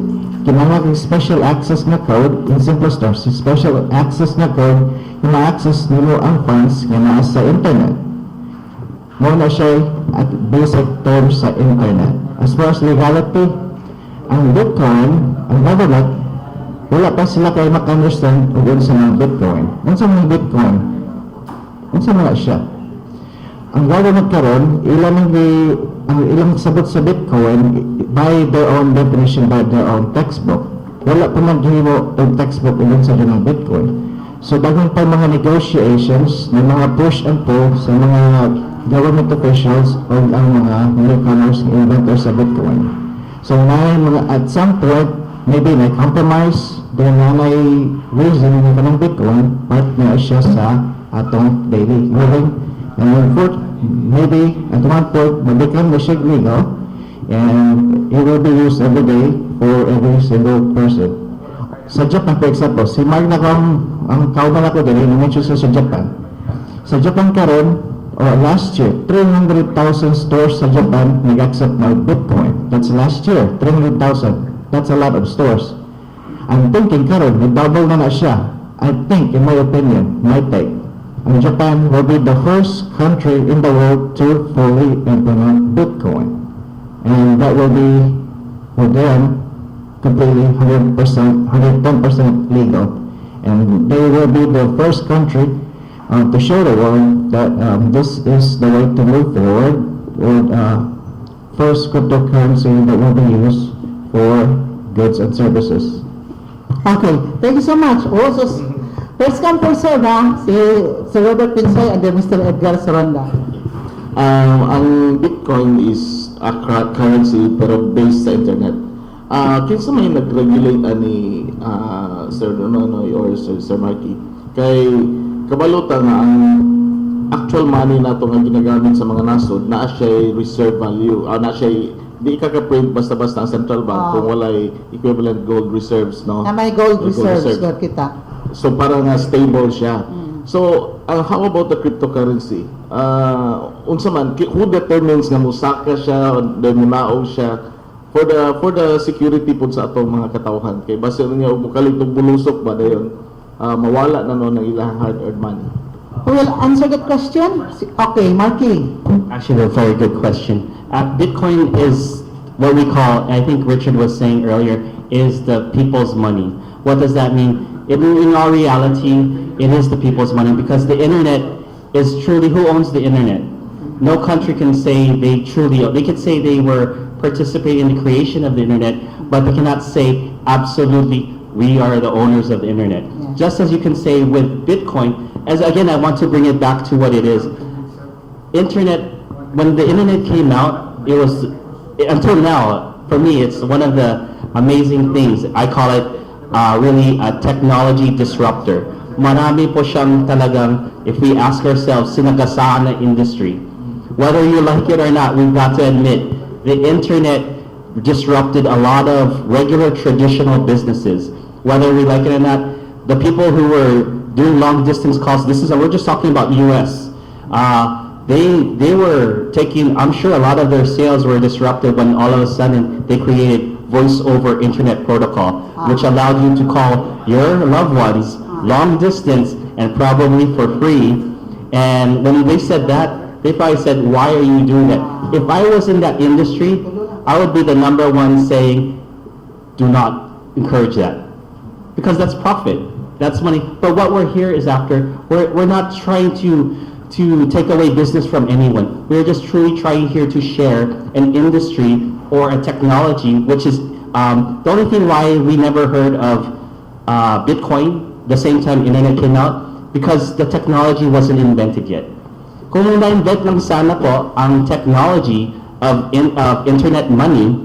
kailangan special access na code, in simple terms, special access na code, yung ma-access nilo ang funds na nasa internet. Muna siya at basic terms sa internet. As far as legality, ang Bitcoin, ang government, wala pa sila kayo maka-understand kung unsa ng Bitcoin. Unsa ng Bitcoin? Unsa mga siya? Ang government karon, ilang sabot sa Bitcoin by their own definition, by their own textbook. Wala pa naghimo ng textbook unsa ng Bitcoin. So, daghang pa mga negotiations, ng mga push and pull sa mga government officials o ang mga newcomers, inventors sa Bitcoin. So, at some point, maybe may compromise, then may reason ng Bitcoin, part na siya sa atong daily living. And maybe at one point, become the legal, and it will be used every day for every single person. Sa Japan, for example, si Mark na ang kauban ako dali, na-mention sa Japan. Sa Japan karon, last year, 300,000 stores sa Japan nag-accept ng Bitcoin. That's last year, 300,000. That's a lot of stores. I'm thinking karon, double na siya. I think, in my opinion, my take, and Japan will be the first country in the world to fully implement Bitcoin. And that will be, for them, completely 100%, 110% legal. And they will be the first country to show the world that this is the way to move forward with first cryptocurrency that will be used for goods and services. Okay, thank you so much. Also, first come first serve si Sir Robert Pinsoy and then Mr. Edgar Soronda. Ang Bitcoin is a currency pero based sa internet. Kinsa may nag-regulate ani Sir Nonoy or Sir Marky kay kabalutan nga ang actual money nato nga ginagamit sa mga nasod naa siya reserve value, na siya di ka-print basta-basta ang central bank kung walay equivalent gold reserves, no? Na may gold May reserves God kita. So parang stable siya. So how about the cryptocurrency? Unsa man who determines nga musaka siya o maao siya for the security pud sa atong mga katawhan, kay base niya mukalit og bulusok ba dayon mawala na no ng ilang hard-earned money. Who will answer that question? Okay, Marky. Actually, a very good question. Bitcoin is what we call, I think Richard was saying earlier, is the people's money. What does that mean? In all reality, it is the people's money because the internet is truly, who owns the internet? No country can say they could say they were participating in the creation of the internet, but they cannot say absolutely we are the owners of the internet. Yeah. Just as you can say with Bitcoin, as again, I want to bring it back to what it is. Internet, when the internet came out, it was, until now, for me, it's one of the amazing things. I call it really a technology disruptor. Marami po siyang talagang, if we ask ourselves, sinagasaan na industry. Whether you like it or not, we've got to admit, the internet disrupted a lot of regular traditional businesses. Whether we like it or not, the people who were doing long distance calls, we're just talking about US. They were taking, I'm sure a lot of their sales were disrupted when all of a sudden they created voice over internet protocol, which allowed you to call your loved ones long distance and probably for free. And when they said that, they probably said, why are you doing that? If I was in that industry, I would be the number one saying, do not encourage that. Because that's profit. That's money. But what we're here is after, we're not trying to take away business from anyone. We're just truly trying here to share an industry or a technology, which is the only thing why we never heard of Bitcoin the same time internet came out, because the technology wasn't invented yet. Kung na-invent lang sana po ang technology of internet money,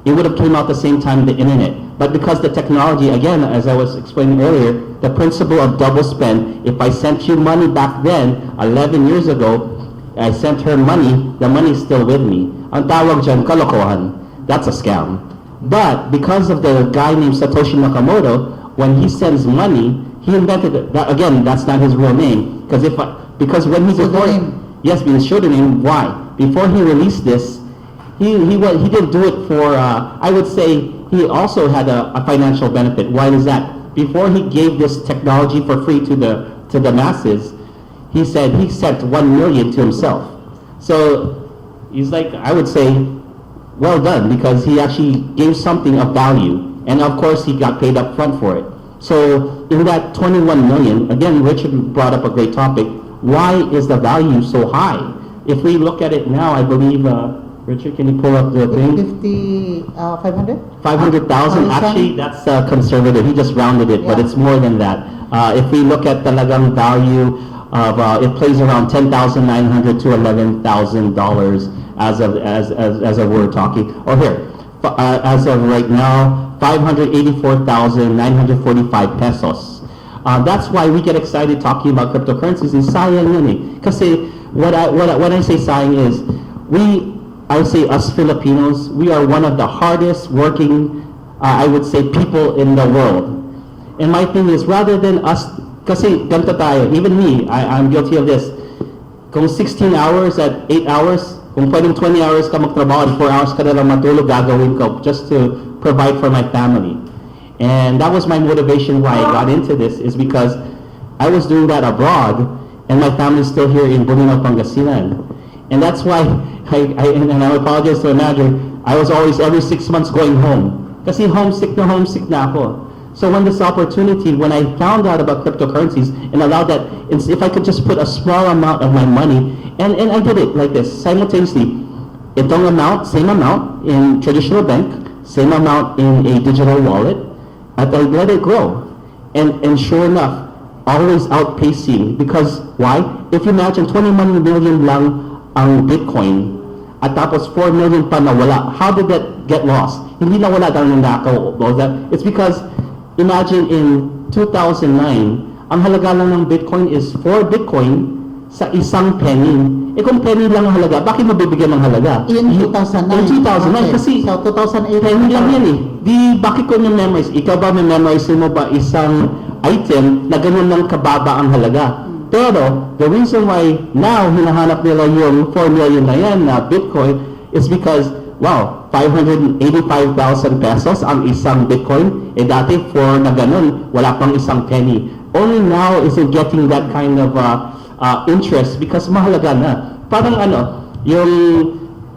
it would have came out the same time the internet. But because the technology, again, as I was explaining earlier, the principle of double spend, if I sent you money back then, 11 years ago, I sent her money, the money is still with me. Ang tawag dyan, kalokohan. That's a scam. But because of the guy named Satoshi Nakamoto, when he sends money, he invented it. That, again, that's not his real name. Because when he yes, we showed him why. Before he released this, he didn't do it for, I would say, he also had a financial benefit. Why is that? Before he gave this technology for free to the masses, he said he sent 1 million to himself. So he's like, I would say, well done, because he actually gave something of value. And of course, he got paid up front for it. So in that 21 million, again, Richard brought up a great topic. Why is the value so high? If we look at it now, I believe, Richard, can you pull up the thing? 500? 500,000. Actually, that's conservative. He just rounded it, but Yeah. it's more than that. If we look at talagang value of, it plays around $10,900 to $11,000 as of we're talking. Or here, as of right now, 584,945 pesos. That's why we get excited talking about cryptocurrencies. Is sayang yun eh. Kasi when I say sayang is, I say us Filipinos, we are one of the hardest working, I would say, people in the world. And my thing is, rather than us, kasi ganito tayo, even me, I'm guilty of this. Kung 16 hours at 8 hours, kung pwedeng 20 hours ka magtrabaho, 4 hours ka na lang matulog, gagawin ko just to provide for my family. And that was my motivation why I got into this, is because I was doing that abroad, and my family's still here in Bulinaw, Pangasinan. And that's why I apologize to the manager, I was always every 6 months going home. Kasi homesick na ako. So when this opportunity, when I found out about cryptocurrencies and allowed that, if I could just put a small amount of my money, and I did it like this, simultaneously, itong amount, same amount in traditional bank, same amount in a digital wallet, at I let it grow. And sure enough, always outpacing, because why? If you imagine 21 million lang ang Bitcoin, at tapos 4 million pa nawala. How did that get lost? Hindi nawala dahil nakaw. It's because, imagine in 2009, ang halaga lang ng Bitcoin is 4 Bitcoin sa isang penny. Eh kung penny lang ang halaga, bakit mo bibigyan ng halaga? In 2009. In 2009, Okay. kasi So, 2008. penny lang yan eh. Di, bakit ko memorize? Ikaw ba memorize mo ba isang item na ganun lang kababa ang halaga? Pero, the reason why now hinahanap nila yung 4 million na yan na Bitcoin is because, wow, 585,000 pesos ang isang Bitcoin. Eh dati, for na ganun, wala pang isang penny. Only now is it getting that kind of interest because mahalaga na. Parang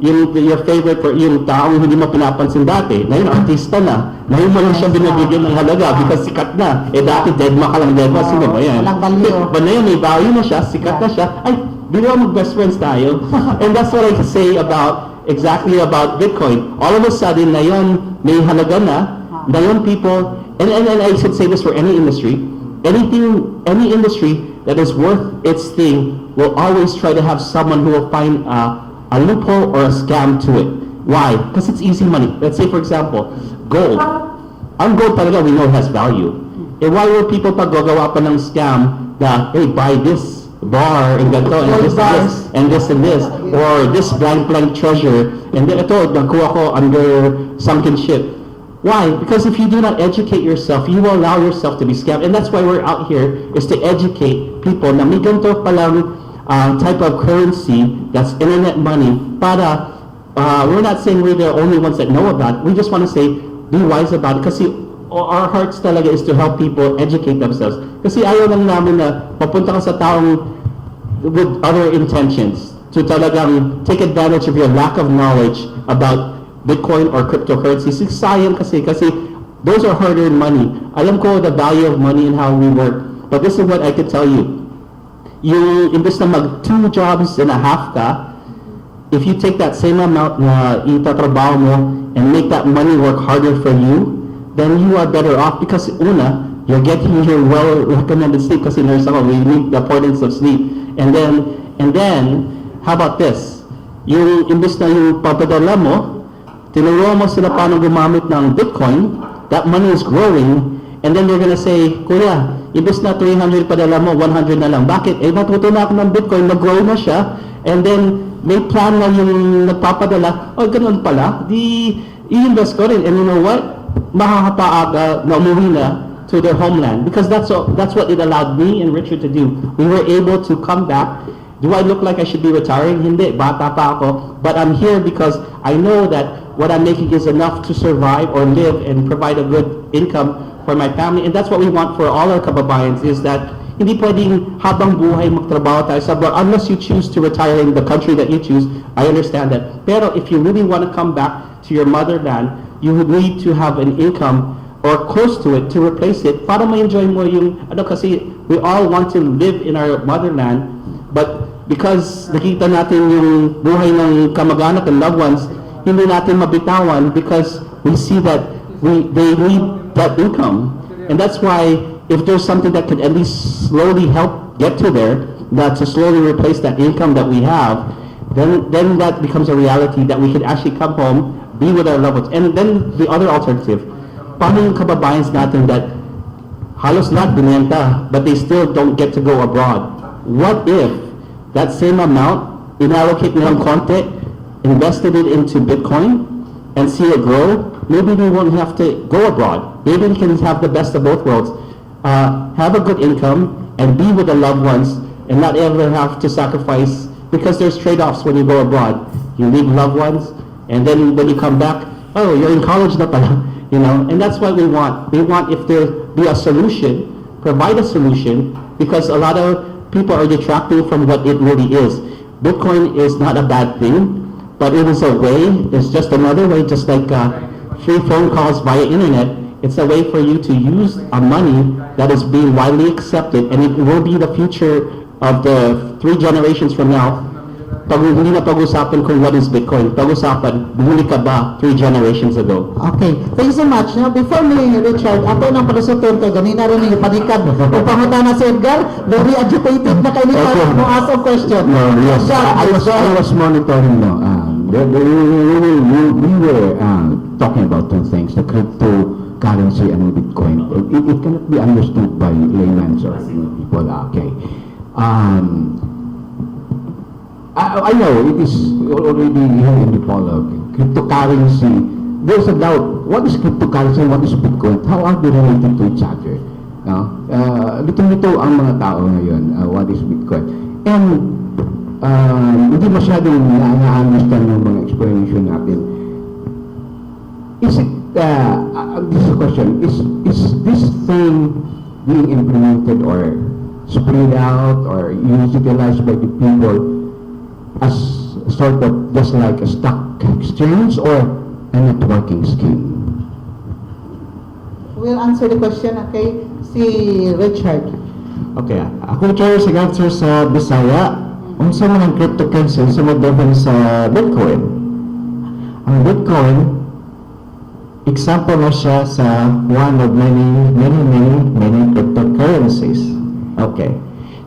your favorite for yung taong hindi mo pinapansin dati, na yung artista na, ngayon mo lang siya binibigyan ng halaga because sikat na. Eh dati deadma ka lang, deadma, sino ba yan? Walang value. But na yun, may value na siya, sikat na siya, ay, biro mag-best friends tayo. And that's what I can say exactly about Bitcoin. All of a sudden, na yun, may halaga na yun people, and I should say this for any industry, any industry that is worth its thing will always try to have someone who will find a loophole or a scam to it. Why? Because it's easy money. Let's say, for example, gold. Ang gold talaga, we know has value. Eh, why will people pag gagawa pa ng scam na, hey, buy this bar and ganito, and this and this, or this blank treasure, and then ito, nagkuha ko under sunken ship. Why? Because if you do not educate yourself, you will allow yourself to be scammed. And that's why we're out here, is to educate people na may ganito palang type of currency that's internet money para, we're not saying we're the only ones that know about it. We just want to say, be wise about it. Kasi our hearts talaga is to help people educate themselves. Kasi ayaw lang namin na papunta ka sa taong with other intentions to talagang take advantage of your lack of knowledge about Bitcoin or cryptocurrencies. Sayang kasi those are hard-earned money. Alam ko the value of money and how we work. But this is what I could tell you. Yung imbes na mag 2 jobs and a half ka, if you take that same amount na itatrabaho mo and make that money work harder for you, then you are better off because una, you're getting your well-recommended sleep kasi nurse ako, we need the importance of sleep. And then, how about this? Yung imbes na yung papadala mo, tinuruan mo sila paano gumamit ng Bitcoin, that money is growing, and then they're gonna say, Kuya, ibis na 300 padala mo, 100 na lang. Bakit? Eh, natuto na ako ng Bitcoin, nag-grow na siya, and then may plan na yung nagpapadala, oh, ganun pala, i-invest ko rin, and you know what? Makakapaaga na umuwi na to their homeland, because that's what it allowed me and Richard to do. We were able to come back. Do I look like I should be retiring? Hindi, bata pa ako. But I'm here because I know that what I'm making is enough to survive or live and provide a good income for my family. And that's what we want for all our kababayans, is that hindi pwedeng habang buhay magtrabaho tayo sa abroad unless you choose to retire in the country that you choose. I understand that. Pero if you really want to come back to your motherland, you would need to have an income or close to it to replace it para ma-enjoy mo yung, kasi we all want to live in our motherland, but because nakita natin yung buhay ng kamag-anak and loved ones, hindi natin mabitawan because we see that they need that income. And that's why if there's something that could at least slowly help get to there, that to slowly replace that income that we have, then that becomes a reality that we could actually come home, be with our loved ones. And then the other alternative, paano yung kababayans natin that halos lahat binenta, but they still don't get to go abroad? What if that same amount, inallocate nilang konti, invested it into Bitcoin, and see it grow? Maybe we won't have to go abroad. Maybe we can have the best of both worlds. Have a good income, and be with the loved ones, and not ever have to sacrifice, because there's trade-offs when you go abroad. You leave loved ones, and then when you come back, oh, you're in college na pala. You know, and that's what we want. We want, if there be a solution, provide a solution, because a lot of people are detracting from what it really is. Bitcoin is not a bad thing, but it is a way, it's just another way, just like free phone calls via internet. It's a way for you to use a money that is being widely accepted, and it will be the future of the 3 generations from now. Pag hindi na pag-usapan kung what is Bitcoin, pag-usapan, bumili ka ba 3 generations ago? Okay, thank you so much. Now, before me, Richard, ato ng pagsusunod ko, ganina rin yung panikad. Kung panguta na si Edgar, very agitated na kayo nito mo ask a question. No, yes, I was monitoring. We were talking about 2 things: the crypto cryptocurrency and Bitcoin. It cannot be understood by laymen or people. Okay. I know it is already here in Dipolog. Cryptocurrency, there's a doubt. What is cryptocurrency and what is Bitcoin? How are they related to each other? Litong-lito ang mga tao ngayon, what is Bitcoin? And hindi masyadong na-understand yung mga explanation natin. Is it, this is a question, is this thing being implemented or spread out or utilized by the people as sort of just like a stock exchange or a networking scheme? We'll answer the question, okay? Si Richard. Okay, ako try sa answer sa Bisaya. Unsa man ang cryptocurrency, unsa man difference sa Bitcoin? Ang Bitcoin, example na siya sa one of many cryptocurrencies. Okay.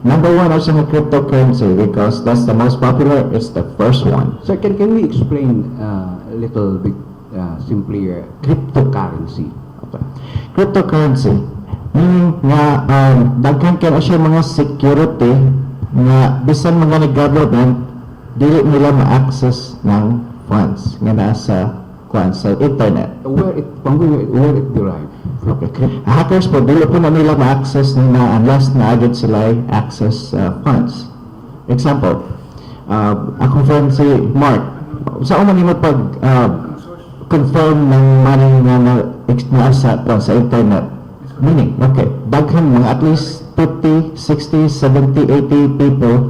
Number one is a cryptocurrency because that's the most popular. It's the first one. So can we explain a little bit simply cryptocurrency? Okay. Cryptocurrency meaning nga daghan kay siya mga security nga bisan mga government dili nila ma-access ng funds nga nasa sa internet. Where it derived? Okay. Hackers po dili po na nila ma-access na unless na-agad sila access funds. Example, ako friend si Mark, saan man nimo pag confirm ng money nga nasa sa internet? Meaning, okay, daghan mga at least 50, 60, 70, 80 people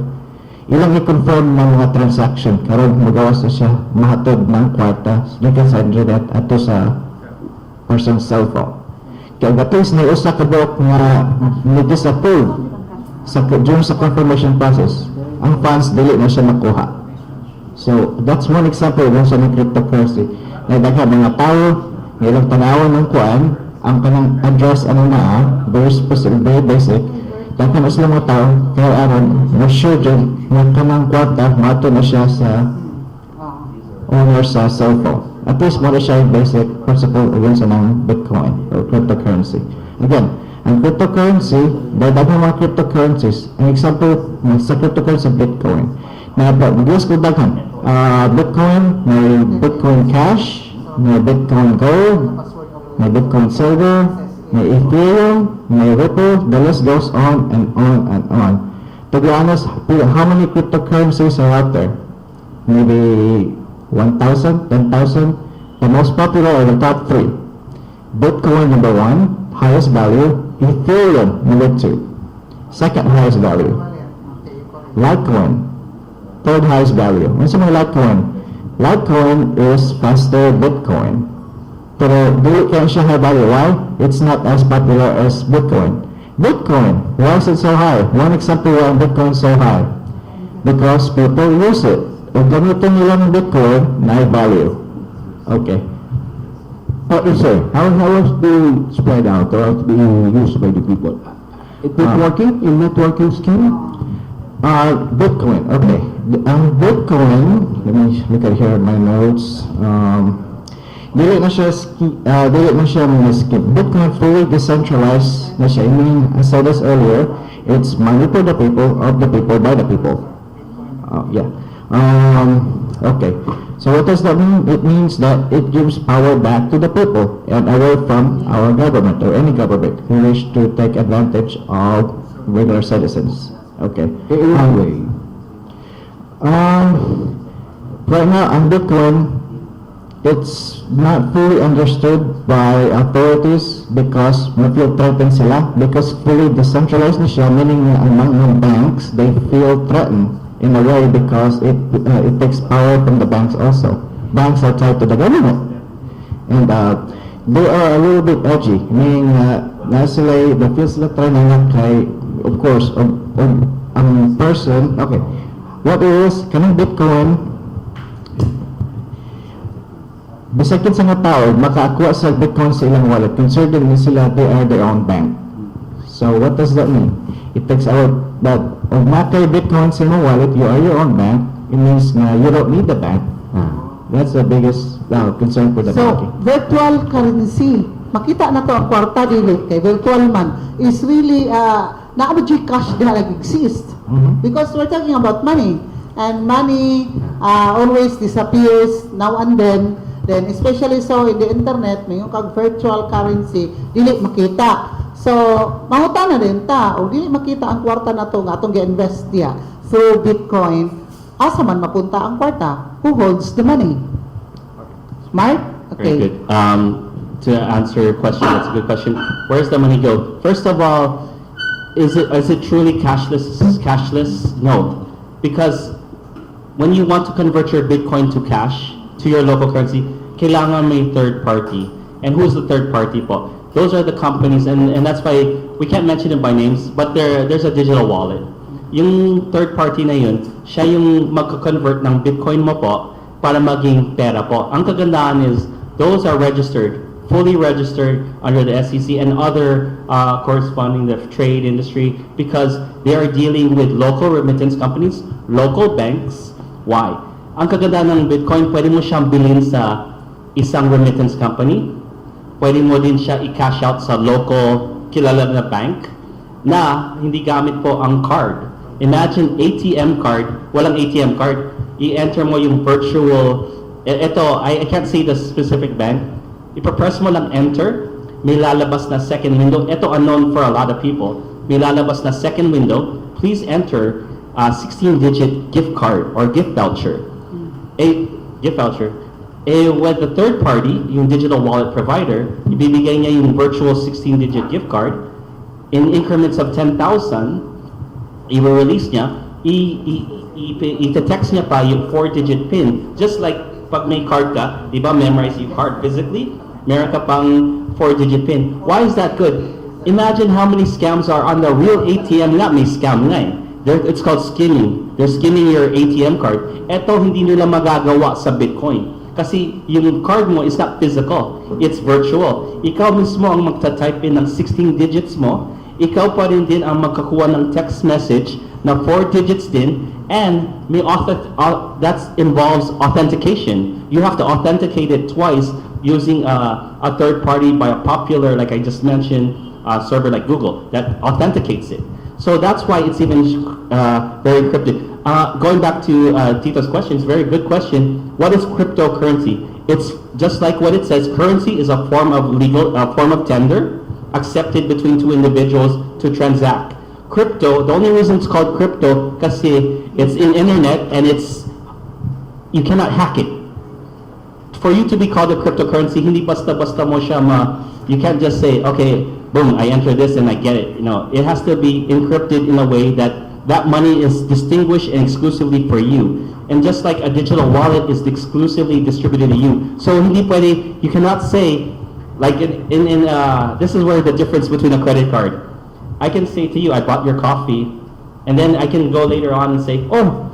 ilang i-confirm ng mga transaction karon magawas na siya mahatod ng kwarta gikan sa internet ato sa person's cellphone. Kaya at least na usa ka buok nga ni-disapprove during sa confirmation process, ang funds dili na siya makuha. So, that's one example ng sa cryptocurrency. Na daghan mga tao nga ilang tanawon ng kuan ang kanang address very specific, very basic. Daghan na sila mga tao kaya aron ma-sure dyan nga kanang kwarta mato na siya sa owner sa cellphone. At least mo na siya yung basic principle against ng Bitcoin or cryptocurrency. Again, ang cryptocurrency, daghan mga cryptocurrencies. Ang example sa cryptocurrency Bitcoin. Na mag-use ko daghan. Bitcoin, may Bitcoin Cash, may Bitcoin Gold, may Bitcoin Silver, may Ethereum, may Ripple, the list goes on and on and on. To be honest, how many cryptocurrencies are out there? Maybe 1,000, 10,000. The most popular are the top 3. Bitcoin number 1, highest value. Ethereum number 2, second highest value. Litecoin, third highest value. What's my Litecoin? Litecoin is faster Bitcoin. Pero dili kaya siya high value. Why? It's not as popular as Bitcoin. Bitcoin, why is it so high? One example why Bitcoin is so high. Because people use it. Kung gamitin nila ng Bitcoin, na high value. Okay. Sir, how is being spread out or how it's being used by the people? In networking scheme? Bitcoin, okay. Ang Bitcoin, let me look at here my notes. Dili na siya mga scheme. Bitcoin fully decentralized na siya. I mean, as I said this earlier, it's money for the people, of the people, by the people. Yeah. Okay. So what does that mean? It means that it gives power back to the people and away from our government or any government who wish to take advantage of regular citizens. Okay. In what way? Right now, ang Bitcoin, it's not fully understood by authorities because ma-feel threatened sila because fully decentralized na siya, meaning among ng banks, they feel threatened in a way because it takes power from the banks also. Banks are tied to the government. And they are a little bit edgy, meaning na sila, they feel sila threatened kay, of course, ang person, okay, what it is, kanang Bitcoin, bisagin sa nga tao, makakuha sa Bitcoin sa ilang wallet, considered ni sila they are their own bank. So what does that mean? It takes out that, o makay Bitcoin sa ilang wallet, you are your own bank, it means na you don't need the bank. That's the biggest concern for the So, banking. virtual currency. makita na to ang kwarta dili kay virtual man is really naabot yung cash na exist. Because we're talking about money. And money always disappears now and then especially so in the internet, may yung kag virtual currency, dili makita. So, mahuta na din ta, o dili makita ang kwarta na to nga atong gi-invest diya through Bitcoin, asa man mapunta ang kwarta? Who holds the money? Smart? Very Okay. good. To answer your question, that's a good question. Where does the money go? First of all, is it truly cashless? Cashless? No, because when you want to convert your Bitcoin to cash, to your local currency, kailangan may third party. And who's the third party po? Those are the companies, and that's why we can't mention them by names, but there's a digital wallet. Yung third party na yun, siya yung magko-convert ng Bitcoin mo po para maging pera po. Ang kagandahan is, those are registered, fully registered under the SEC and other corresponding the trade industry, because they are dealing with local remittance companies, local banks. Why? Ang kagandahan ng Bitcoin, pwede mo siyang bilhin sa isang remittance company, pwede mo din siya i-cash out sa local kilala na bank na hindi gamit po ang card. Imagine ATM card, walang ATM card, i-enter mo yung virtual, I can't say the specific bank, ipapress mo lang enter, may lalabas na second window. Ito unknown for a lot of people. May lalabas na second window, please enter 16-digit gift card or gift voucher. A gift voucher. With the third party, yung digital wallet provider, ibibigay niya yung virtual 16-digit gift card in increments of 10,000, i-release niya, i-text niya pa yung 4-digit PIN. Just like pag may card ka, di ba, memorize yung card physically, meron ka pang 4-digit PIN. Why is that good? Imagine how many scams are on the real ATM nga, may scam nga eh. It's called skimming. They're skimming your ATM card. Ito hindi nila magagawa sa Bitcoin. Kasi yung card mo is not physical. It's virtual. Ikaw mismo ang magta-type in ng 16 digits mo. Ikaw pa rin din ang magkakuha ng text message na 4 digits din. And may that involves authentication. You have to authenticate it twice using a third party by a popular, like I just mentioned, server like Google that authenticates it. So that's why it's even very encrypted. Going back to Tito's question, it's a very good question. What is cryptocurrency? It's just like what it says. Currency is a form of form of tender accepted between two individuals to transact. Crypto, the only reason it's called crypto, kasi it's in internet and you cannot hack it. For you to be called a cryptocurrency, hindi basta-basta mo siya you can't just say, okay, boom, I enter this and I get it. It has to be encrypted in a way that money is distinguished and exclusively for you. And just like a digital wallet is exclusively distributed to you. So hindi pwede, you cannot say, like this is where the difference between a credit card. I can say to you, I bought your coffee, and then I can go later on and say, oh,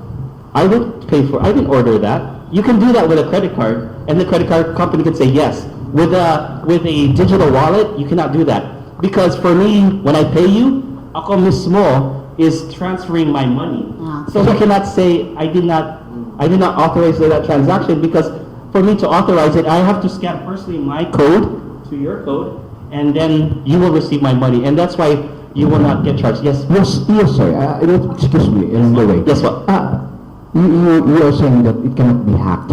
I didn't order that. You can do that with a credit card, and the credit card company can say yes. With a digital wallet, you cannot do that. Because for me, when I pay you, ako mismo is transferring my money. So you cannot say, I did not authorize that transaction, because for me to authorize it, I have to scan personally my code to your code, and then you will receive my money. And that's why you will not get charged. Yes? Yes, sir. Excuse me, in the way. Yes, what? You are saying that it cannot be hacked.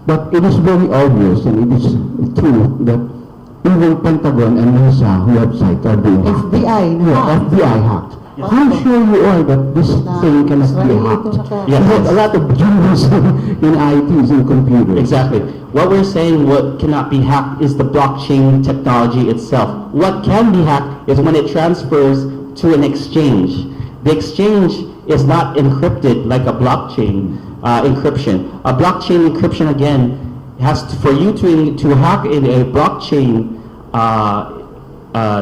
But it is very obvious, and it is true, that even Pentagon and NASA website are being hacked. FBI na Yeah, hack. FBI hacked. How sure you are that this thing cannot be hacked? Yes. Because a lot of genius in ITs and computers. Exactly. What we're saying, what cannot be hacked is the blockchain technology itself. What can be hacked is when it transfers to an exchange. The exchange is not encrypted like a blockchain encryption. A blockchain encryption, again, for you to hack in a blockchain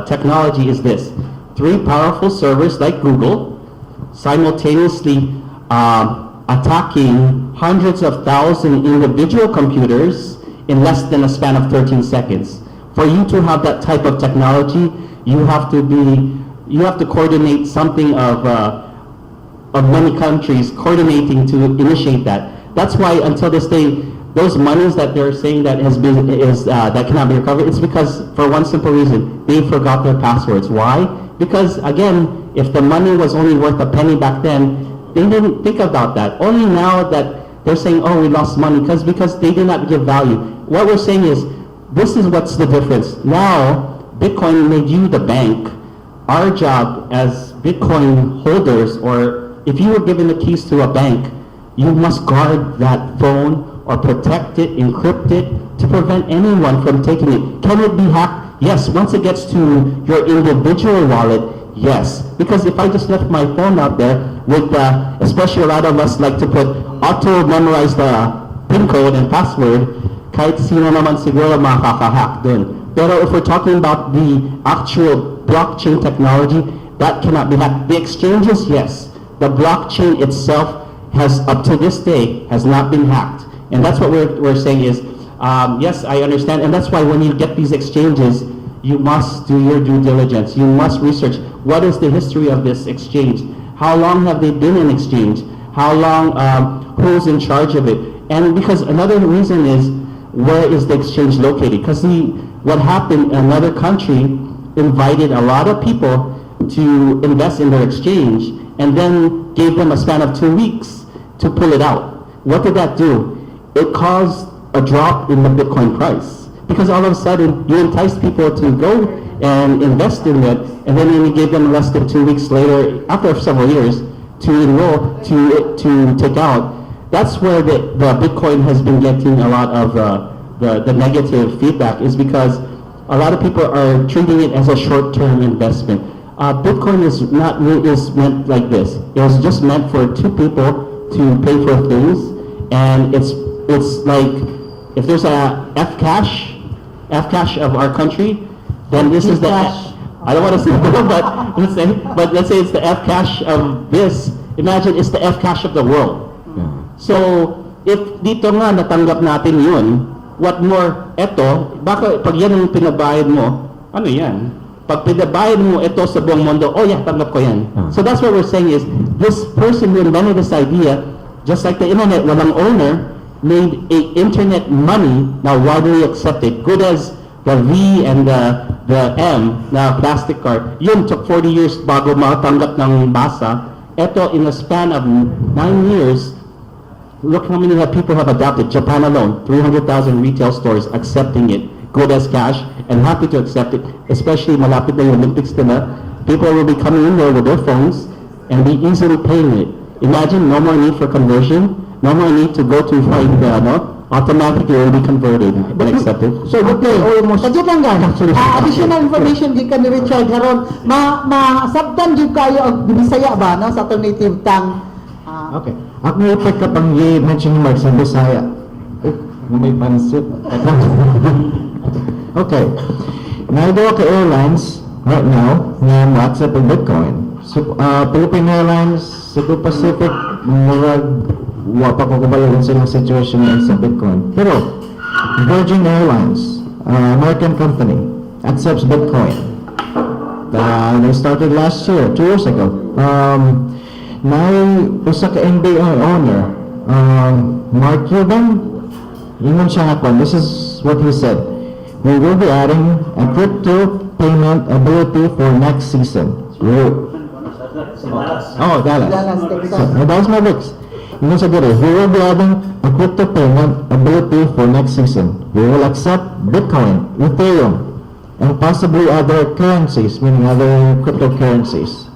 technology is this. 3 powerful servers like Google simultaneously attacking hundreds of thousands individual computers in less than a span of 13 seconds. For you to have that type of technology, you have to coordinate something of many countries coordinating to initiate that. That's why until this day, those monies that they're saying that has been that cannot be recovered, it's because for one simple reason, they forgot their passwords. Why? Because again, if the money was only worth a penny back then, they didn't think about that. Only now that they're saying, oh, we lost money, because they did not give value. What we're saying is, this is what's the difference. Now, Bitcoin made you the bank. Our job as Bitcoin holders, or if you were given the keys to a bank, you must guard that phone or protect it, encrypt it, to prevent anyone from taking it. Can it be hacked? Yes. Once it gets to your individual wallet, yes. Because if I just left my phone out there with, especially a lot of us like to put auto-memorize the PIN code and password, kahit sino naman siguro makaka-hack dun. Pero if we're talking about the actual blockchain technology, that cannot be hacked. The exchanges, yes. The blockchain itself has, up to this day, has not been hacked. And that's what we're saying is, yes, I understand. And that's why when you get these exchanges, you must do your due diligence. You must research what is the history of this exchange. How long have they been in exchange? How long, who's in charge of it? And because another reason is, where is the exchange located? Because what happened, another country invited a lot of people to invest in their exchange and then gave them a span of 2 weeks to pull it out. What did that do? It caused a drop in the Bitcoin price. Because all of a sudden, you enticed people to go and invest in it, and then you gave them less than 2 weeks later, after several years, to enroll, to take out. That's where the Bitcoin has been getting a lot of the negative feedback, is because a lot of people are treating it as a short-term investment. Bitcoin is meant like this. It was just meant for two people to pay for things, and it's like, if there's a F-cash of our country, then this is the, I don't want to say but let's say it's the F-cash of this. Imagine it's the F-cash of the world. So, if dito nga natanggap natin yun, what more, eto, baka pag yan ang pinabayad mo, ano yan? Pag pinabayad mo ito sa buong mundo, oh yeah, tanggap ko yan. So that's what we're saying is, this person who invented this idea, just like the internet, walang owner, made a internet money now widely accepted, good as the V and the M na plastic card. Yun took 40 years bago matanggap ng masa. Ito, in a span of 9 years, look how many people have adopted. Japan alone, 300,000 retail stores accepting it, good as cash, and happy to accept it, especially malapit na yung Olympics nila. People will be coming in there with their phones and be easily paying it. Imagine, no more need for conversion, no more need to go to find, automatically it will be converted and accepted. So, okay, almost. Kadyo lang gan. Additional information di ka ni Richard Haron. Masabtan di kayo og Bisaya ba, no? Sa alternative tang. Okay. Ako may effect ka pang i-mention yung sa Bisaya. May pansit. Okay. Naidaw ka airlines right now na WhatsApp and Bitcoin. So, Philippine Airlines, Cebu Pacific, murag wapa ko kabayaran silang situation ngayon sa Bitcoin. Pero, Virgin Airlines, American company, accepts Bitcoin. They started last year, 2 years ago. May usa ka NBA owner, Mark Cuban, ingon siya nga, this is what he said. We will be adding a crypto payment ability for next season. Dallas. Dallas Mavericks. Ingon siya dito, we will be adding a crypto payment ability for next season. We will accept Bitcoin, Ethereum, and possibly other currencies, meaning other cryptocurrencies.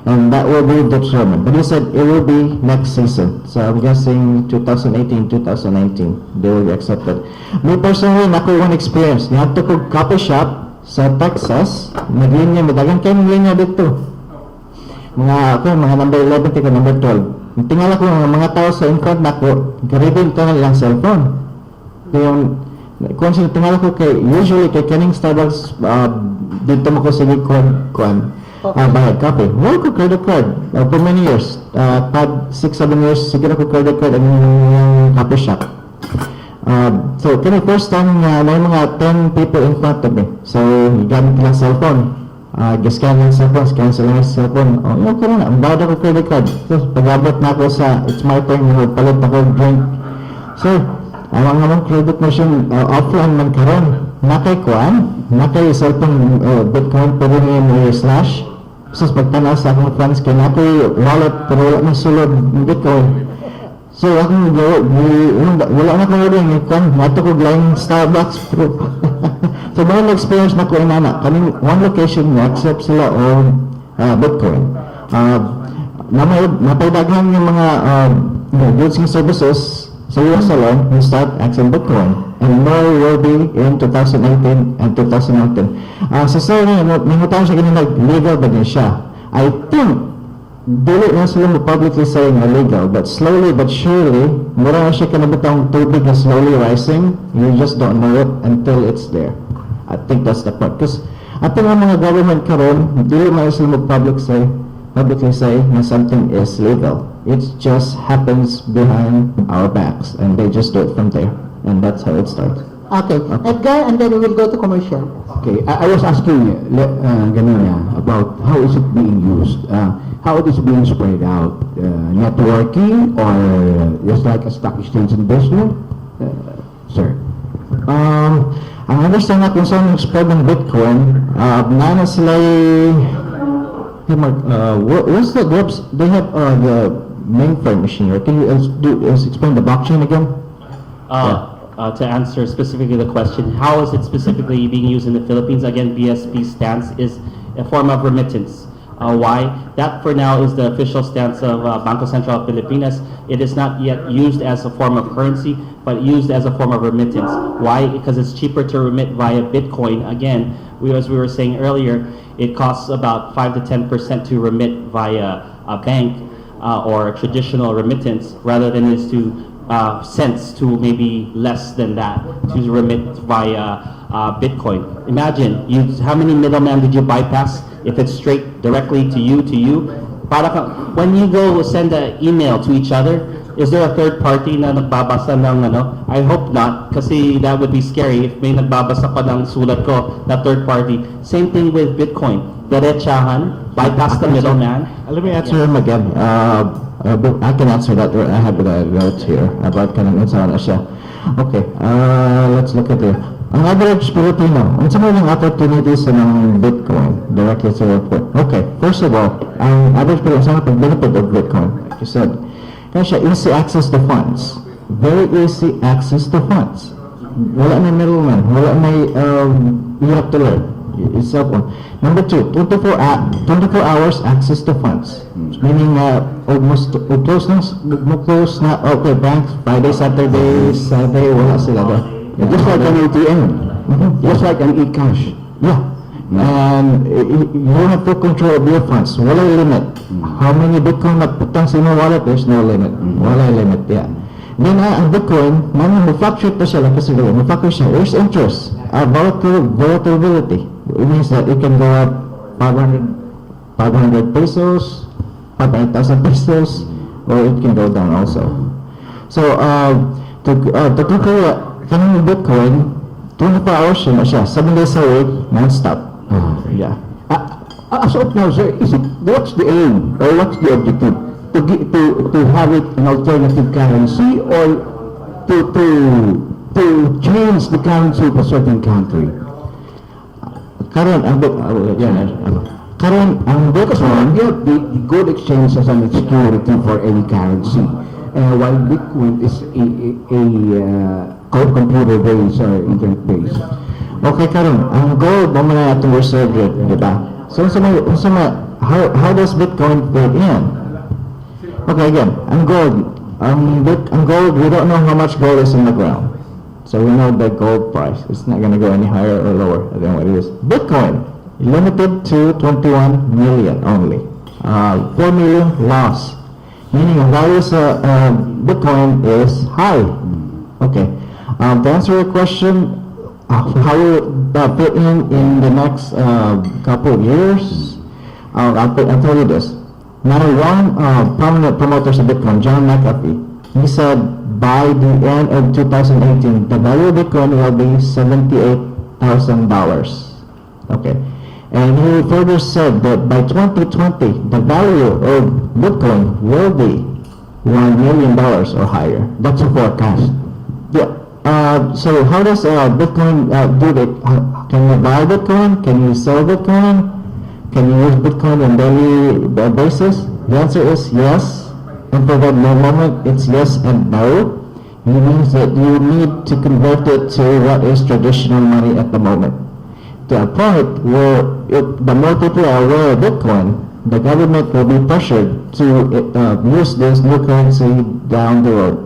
And that will be determined. But he said it will be next season. So I'm guessing 2018, 2019, they will be accepted. Me personally, nako one experience. Niadto ko coffee shop sa Texas, naglinya, madagang kayo linya dito. Mga number 11, tika number 12. Tingala ko mga tao sa in front nako, karibin ka nilang cellphone. Kaya kung tingala ko kay, usually kay kaning Starbucks, dito mo ko sige kuan. Bayad kape. Wala ko credit card for many years. 6-7 years, sige na ko credit card ang yung kape shop. So, kaya first time may mga 10 people in front of me. So, gamit lang cellphone. Scan lang cellphone, scan sila ng cellphone. Okay na, ang bayad ako credit card. So, pag-abot na ako sa, it's my turn, palit ako drink. So, ang mga credit machine offline man karon nakay kuan nakay cellphone Bitcoin pero ni slash sus pagtanaw sa akong funds kay nakay wallet pero wala na sulod ng Bitcoin. So akong wala na ko rin kuan nato ko lang Starbucks pero so mga experience na ko inana kaning one location na accept sila o Bitcoin. Napaydaghang yung mga goods and services sa US alone will start accepting Bitcoin and more will be in 2018 and 2019. Sa sir na nangutang siya ganun legal ba din siya? I think dili na sila mo publicly saying na legal but slowly but surely mura na siya kanabutang tubig na slowly rising. You just don't know it until it's there. I think that's the part because ating mga government karon dili man sila mo publicly say na something is legal. It just happens behind our backs and they just do it from there. And that's how it starts. Okay. Edgar, and then we will go to commercial. Okay, I was asking ganun about how is it being used, how it is being spread out, networking or just like a stock exchange investment, sir? Ang understand na kung saan spread ng Bitcoin, na sila hey Mark, what's the groups? They have the mainframe machine, right? Can you explain the blockchain again? To answer specifically the question, how is it specifically being used in the Philippines? Again, BSP stance is a form of remittance. Why? That for now is the official stance of Bangko Sentral of Pilipinas. It is not yet used as a form of currency, but used as a form of remittance. Why? Because it's cheaper to remit via Bitcoin. Again, as we were saying earlier, it costs about 5 to 10% to remit via a bank or a traditional remittance, rather than is to cents to maybe less than that to remit via Bitcoin. Imagine, how many middlemen did you bypass? If it's straight directly to you, when you go send an email to each other, is there a third party na nagbabasa ng ano? I hope not, kasi that would be scary if may nagbabasa pa ng sulat ko na third party. Same thing with Bitcoin. Diretsahan, bypass the middleman. Let me answer him again. I can answer that. I have the notes here about kanang unsa na siya. Okay, let's look at it. Ang average Filipino, unsa mo yung opportunities ng Bitcoin directly to report? Okay, first of all, ang average Filipino, sa pag-benefit of Bitcoin, like you said, kaya siya easy access to funds. Very easy access to funds. Wala na middleman, wala na you have to learn. It's cellphone. Number 2, 24 hours access to funds. Meaning almost close na okay, banks, Friday, Saturday, Sunday, wala sila doon. Just like an ATM, just like an e-cash. Yeah. And you have full control of your funds. Wala limit. How many Bitcoin magputang sa imong wallet? There's no limit. Wala limit, yeah. Then ang Bitcoin, mag-fluctuate na siya, like kasi gawin, mag-fluctuate siya. There's interest. Volatility. It means that it can go up 500 pesos, 500,000 pesos, or it can go down also. So, to compare kanang Bitcoin, 24 hours siya, 7 days a week, non-stop. Yeah. As of now, sir, what's the aim or what's the objective? To have it an alternative currency or to change the currency of a certain country? Karon ang Bitcoin, The gold exchange as an security for any currency, while Bitcoin is a computer-based or internet-based. okay karon ang gold mo na itong reserve rate, di ba? So how does Bitcoin fit in? Okay, again, ang gold, we don't know how much gold is in the ground. So we know the gold price. It's not going to go any higher or lower than what it is. Bitcoin, limited to 21 million only. 4 million loss. Meaning the value of Bitcoin is high. Okay. To answer your question, how will that fit in the next couple of years? I'll tell you this. Now, one prominent promoter of Bitcoin, John McAfee, he said by the end of 2018, the value of Bitcoin will be $78,000. Okay. And he further said that by 2020, the value of Bitcoin will be $1 million or higher. That's a forecast. Yeah. So how does Bitcoin do that? Can you buy Bitcoin? Can you sell Bitcoin? Can you use Bitcoin on daily basis? The answer is yes. And for the moment, it's yes and no. It means that you need to convert it to what is traditional money at the moment. To a point where the more people are aware of Bitcoin, the government will be pressured to use this new currency down the road.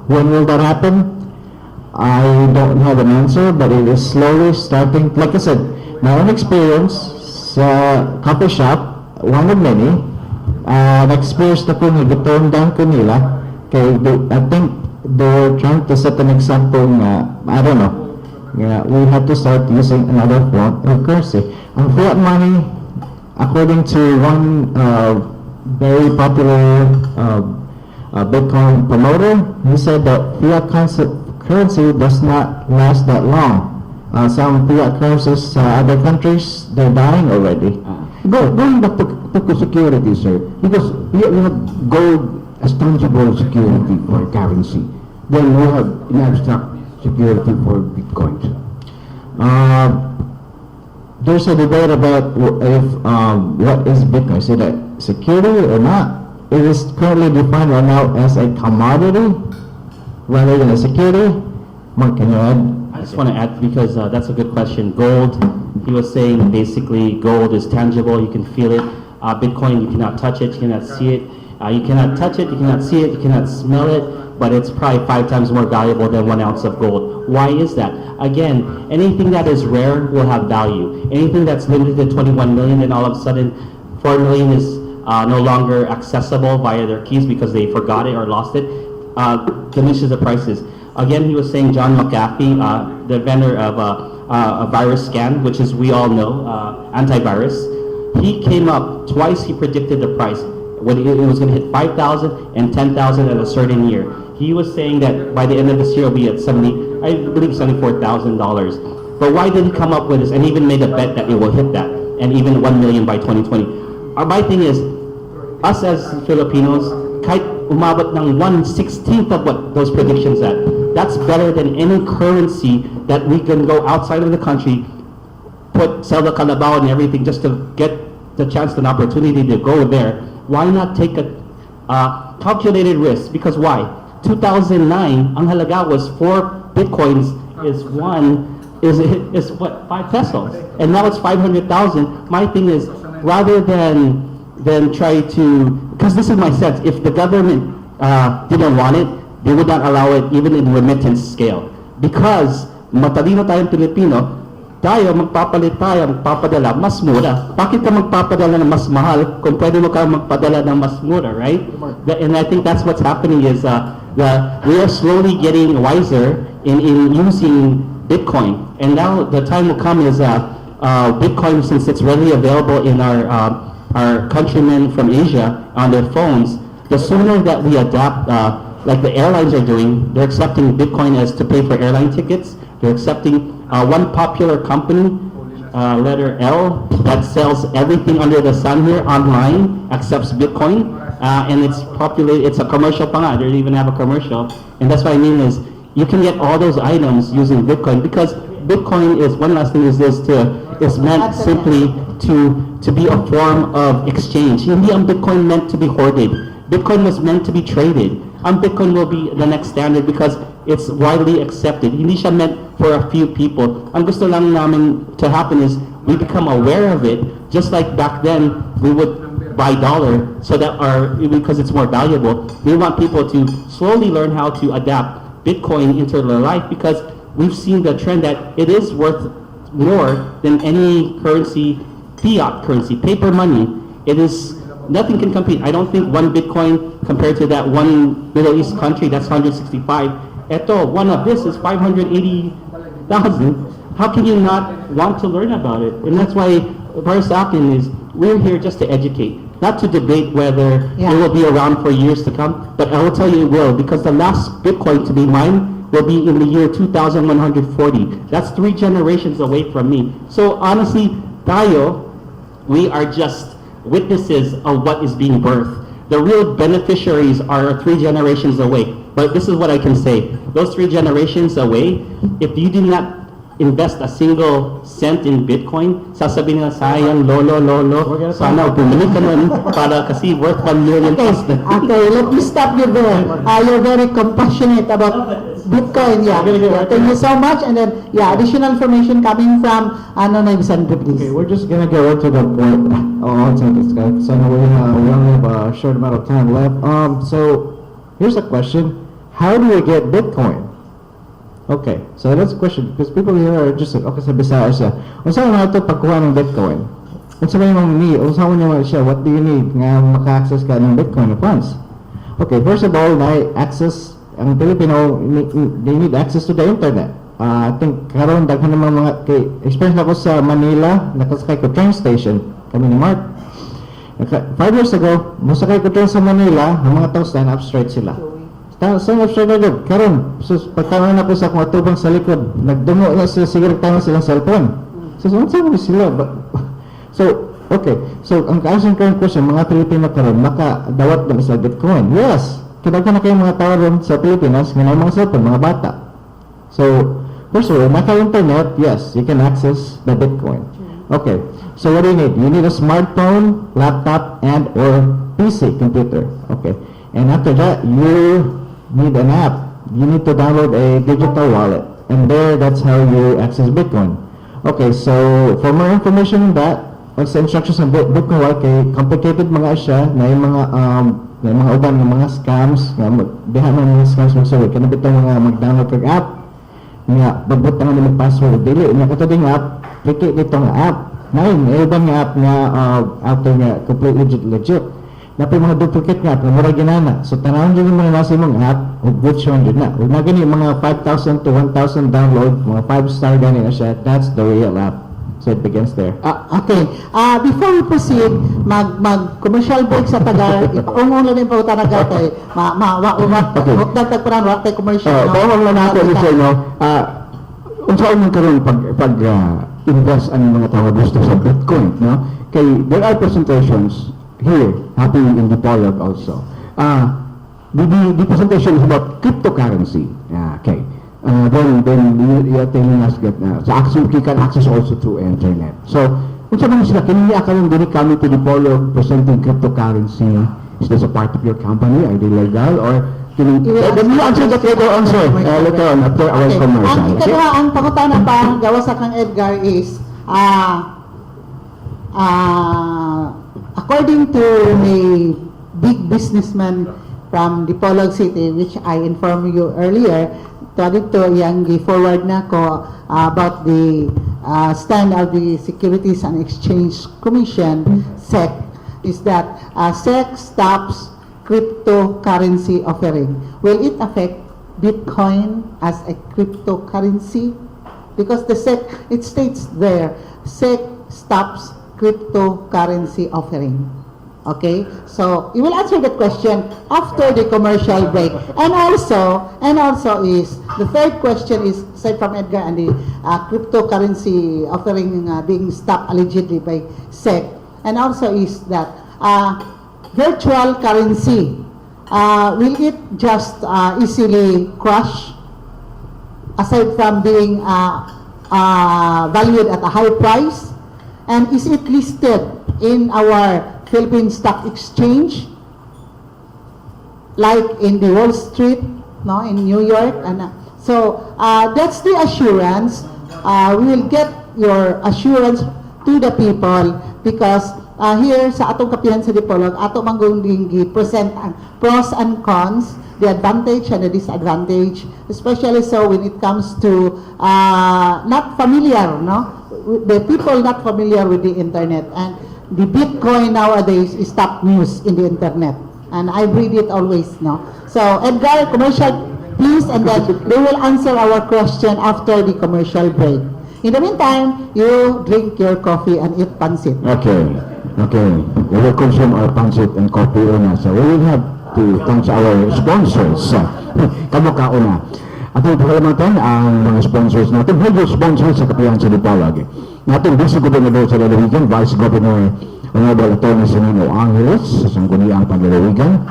When will that happen? I don't have an answer, but it is slowly starting. Like I said, my own experience sa coffee shop, one of many, na-experience na ko nag-turn down ko nila. Kaya I think they're trying to set an example na, I don't know, we have to start using another form of currency. Ang fiat money, according to one very popular Bitcoin promoter, he said that fiat currency does not last that long. Some fiat currencies other countries, they're dying already. Going back to security, sir, because we have gold as tangible security for currency. Then we have in abstract security for Bitcoin. There's a debate about if what is Bitcoin. Is it a security or not? It is currently defined right now as a commodity rather than a security. Mark, can you add? I just want to add, because that's a good question. Gold, he was saying basically gold is tangible, you can feel it. Bitcoin, you cannot touch it, you cannot see it. You cannot touch it, you cannot see it, you cannot smell it, but it's probably 5 times more valuable than 1 ounce of gold. Why is that? Again, anything that is rare will have value. Anything that's limited to 21 million, and all of a sudden 4 million is no longer accessible via their keys because they forgot it or lost it, diminishes the prices. Again, he was saying John McAfee, the inventor of a virus scan, which is, we all know, antivirus. He came up twice, he predicted the price. When it was going to hit 5,000 and 10,000 in a certain year. He was saying that by the end of this year, we at I believe $74,000. But why did he come up with this and even made a bet that it will hit that, and even 1 million by 2020? My thing is, us as Filipinos, kahit umabot ng 1/16 of what those predictions at, that's better than any currency that we can go outside of the country, sell the kalabaw and everything just to get the chance and opportunity to go there. Why not take a calculated risk? Because why? 2009, ang halaga was 4 bitcoins is what, 5 pesos, and now it's 500,000. My thing is, rather than try to, because this is my sense, if the government didn't want it, they would not allow it even in remittance scale. Because matalino tayong Pilipino, magpapalit tayo, magpapadala, mas mura. Bakit ka magpapadala ng mas mahal kung pwede mo ka magpadala ng mas mura, right? And I think that's what's happening is we are slowly getting wiser in using Bitcoin. And now the time will come is Bitcoin, since it's readily available in our countrymen from Asia on their phones, the sooner that we adapt, like the airlines are doing, they're accepting Bitcoin as to pay for airline tickets. They're accepting one popular company, letter L, that sells everything under the sun here online, accepts Bitcoin, and it's populated, it's a commercial pa nga, they don't even have a commercial. And that's what I mean is, you can get all those items using Bitcoin, because Bitcoin is, one last thing is this, is meant simply to be a form of exchange. Hindi ang Bitcoin meant to be hoarded. Bitcoin was meant to be traded. Bitcoin will be the next standard because it's widely accepted. Hindi siya meant for a few people. Ang gusto lang namin to happen is we become aware of it, just like back then we would buy dollar so that because it's more valuable. We want people to slowly learn how to adapt Bitcoin into their life, because we've seen the trend that it is worth more than any currency, fiat currency, paper money. It is, nothing can compete. I don't think 1 Bitcoin compared to that one Middle East country that's 165. Eto, one of this is 580,000. How can you not want to learn about it? And that's why para sa akin is, we're here just to educate, not to debate whether it will be around for years to come. But I will tell you it will, because the last Bitcoin to be mined will be in the year 2140. That's 3 generations away from me. So honestly, tayo, we are just witnesses of what is being birthed. the real beneficiaries are 3 generations away. But this is what I can say. Those 3 generations away, if you do not invest a single cent in Bitcoin, sasabihin nila, sayang, lolo, sana bumili ka nun para kasi worth 1 million Okay, plus na. okay, let me stop you there. You're very compassionate about Bitcoin, yeah. Yeah, thank you so much. And then, yeah, additional information coming from Anonymous Sandra, please. Okay, we're just gonna go right to the point. I'll take this, guy. So we only have a short amount of time left. So here's a question: how do we get Bitcoin? Okay, so that's a question because people here are just okay sa Bisaya siya. Unsa man ito pagkuha ng Bitcoin? Unsa man yung need? Unsa man yung siya? What do you need nga maka-access ka ng Bitcoin funds? Okay, first of all, access ang Pilipino they need access to the internet. I think karon daghan ng mga experience ako sa Manila, nakasakay ko train station kami ni Mark. 5 years ago, musakay ko train sa Manila, ang mga tao stand up straight sila. Stand up straight na doon. Karon, so pagtangan ako sa akong atubang sa likod, nagdungo na sila siguro tangan silang cellphone. So, saan sila? So, okay. So, ang ka-answer current question, mga Pilipino karon makadawat na sa Bitcoin. Yes. Kinaga na kayong mga tao ron sa Pilipinas, nga mga cellphone, mga bata. So, first of all, maka-internet, yes, you can access the Bitcoin. Okay. So, what do you need? You need a smartphone, laptop, and or PC, computer. Okay. And after that, you need an app. You need to download a digital wallet. And there, that's how you access Bitcoin. Okay, so for more information on that, what's the instructions on Bitcoin wallet, kay complicated mga siya, na yung mga uban ng mga scams, diha ng mga scams mag-server. Kaya bitang mga mag-download kag app, nga, bagbutang ng password, dili, nga katading app, click dito nga app. Ngayon, may ibang nga app nga, after nga, completely legit. Napay mga duplicate nga, mura ginana. So, tanawin dyan yung mga nasa mong app, good siya dyan na. Huwag na gani, mga 5,000 to 1,000 download, mga 5-star gani na siya, that's the real app. So, it begins there. Okay. Before we proceed, mag-commercial break sa tagal. Ipaungong lang yung pauta na gatay. Dagdag pa rin, wak tayo commercial. Bawang lang natin, sir, no? Unsa man karon pag invest ang mga tao gusto sa Bitcoin, no? Kay there are presentations here happening in Dipolog also. The presentation is about cryptocurrency. Okay. Then you are telling us that you can access also through internet. So, kung saan sila, kiniya ka lang din kami to Dipolog presenting cryptocurrency. Is this a part of your company? Are they legal? Or then you answer that later on, sir. Later on, after our commercial. Ang ikaduha, ang pangutan na pa gawa sa kang Edgar is according to a big businessman from Dipolog City, which I informed you earlier, dito yung forward na ko about the stand of the Securities and Exchange Commission, SEC, is that SEC stops cryptocurrency offering. Will it affect Bitcoin as a cryptocurrency? Because the SEC, it states there, SEC stops cryptocurrency offering. Okay, so you will answer that question after the commercial break. And also is the third question is aside from Edgar and the cryptocurrency offering being stopped allegedly by SEC, and also is that virtual currency, will it just easily crush aside from being valued at a high price? And is it listed in our Philippine Stock Exchange, like in the Wall Street, no, in New York? And so that's the assurance. We will get your assurance to the people because here sa atong kapihan sa Dipolog, ato manggunding present ang pros and cons, the advantage and the disadvantage, especially so when it comes to not familiar, no? The people not familiar with the internet, and the Bitcoin nowadays is top news in the internet, and I read it always, no? So Edgar, commercial please, and then they will answer our question after the commercial break. In the meantime, you drink your coffee and eat pancit. Okay. We will consume our pancit and coffee una. So we will have to thank our sponsors. Kamo kauna. Atong pasalamatan ang mga sponsors natin. Major sponsors sa Kapihan sa Dipolog. Natin Vice Governor sa Lalawigan, Vice Governor Honorable Attorney Senino Angeles sa Sangguniang Panlalawigan.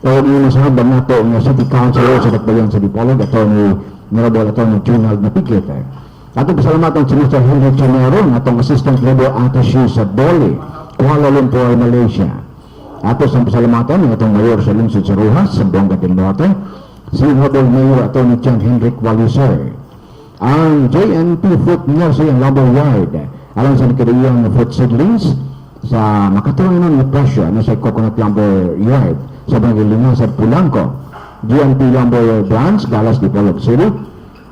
O yung masunod ba nato ng City Councilor sa Dakbayan sa Dipolog, Honorable Attorney Junald Napikit. Atong pasalamatan si Mr. Henry Chonero, atong Assistant Labor Attaché sa Dole, Kuala Lumpur, Malaysia. Ato sa pasalamatan ng atong Mayor sa Lungsod sa Rojas, sa Buanga del Norte, si Honorable Mayor Attorney John Henrik Waliser. Ang JNP Fruit Nursery and Lumber Yard, alang sa nakadiyang fruit seedlings, sa makatuloy na presyo na sa Coconut Lumber Yard sa Barangay Limasad, Pulanco. GNP Lumber Branch, Dallas, Dipolog City.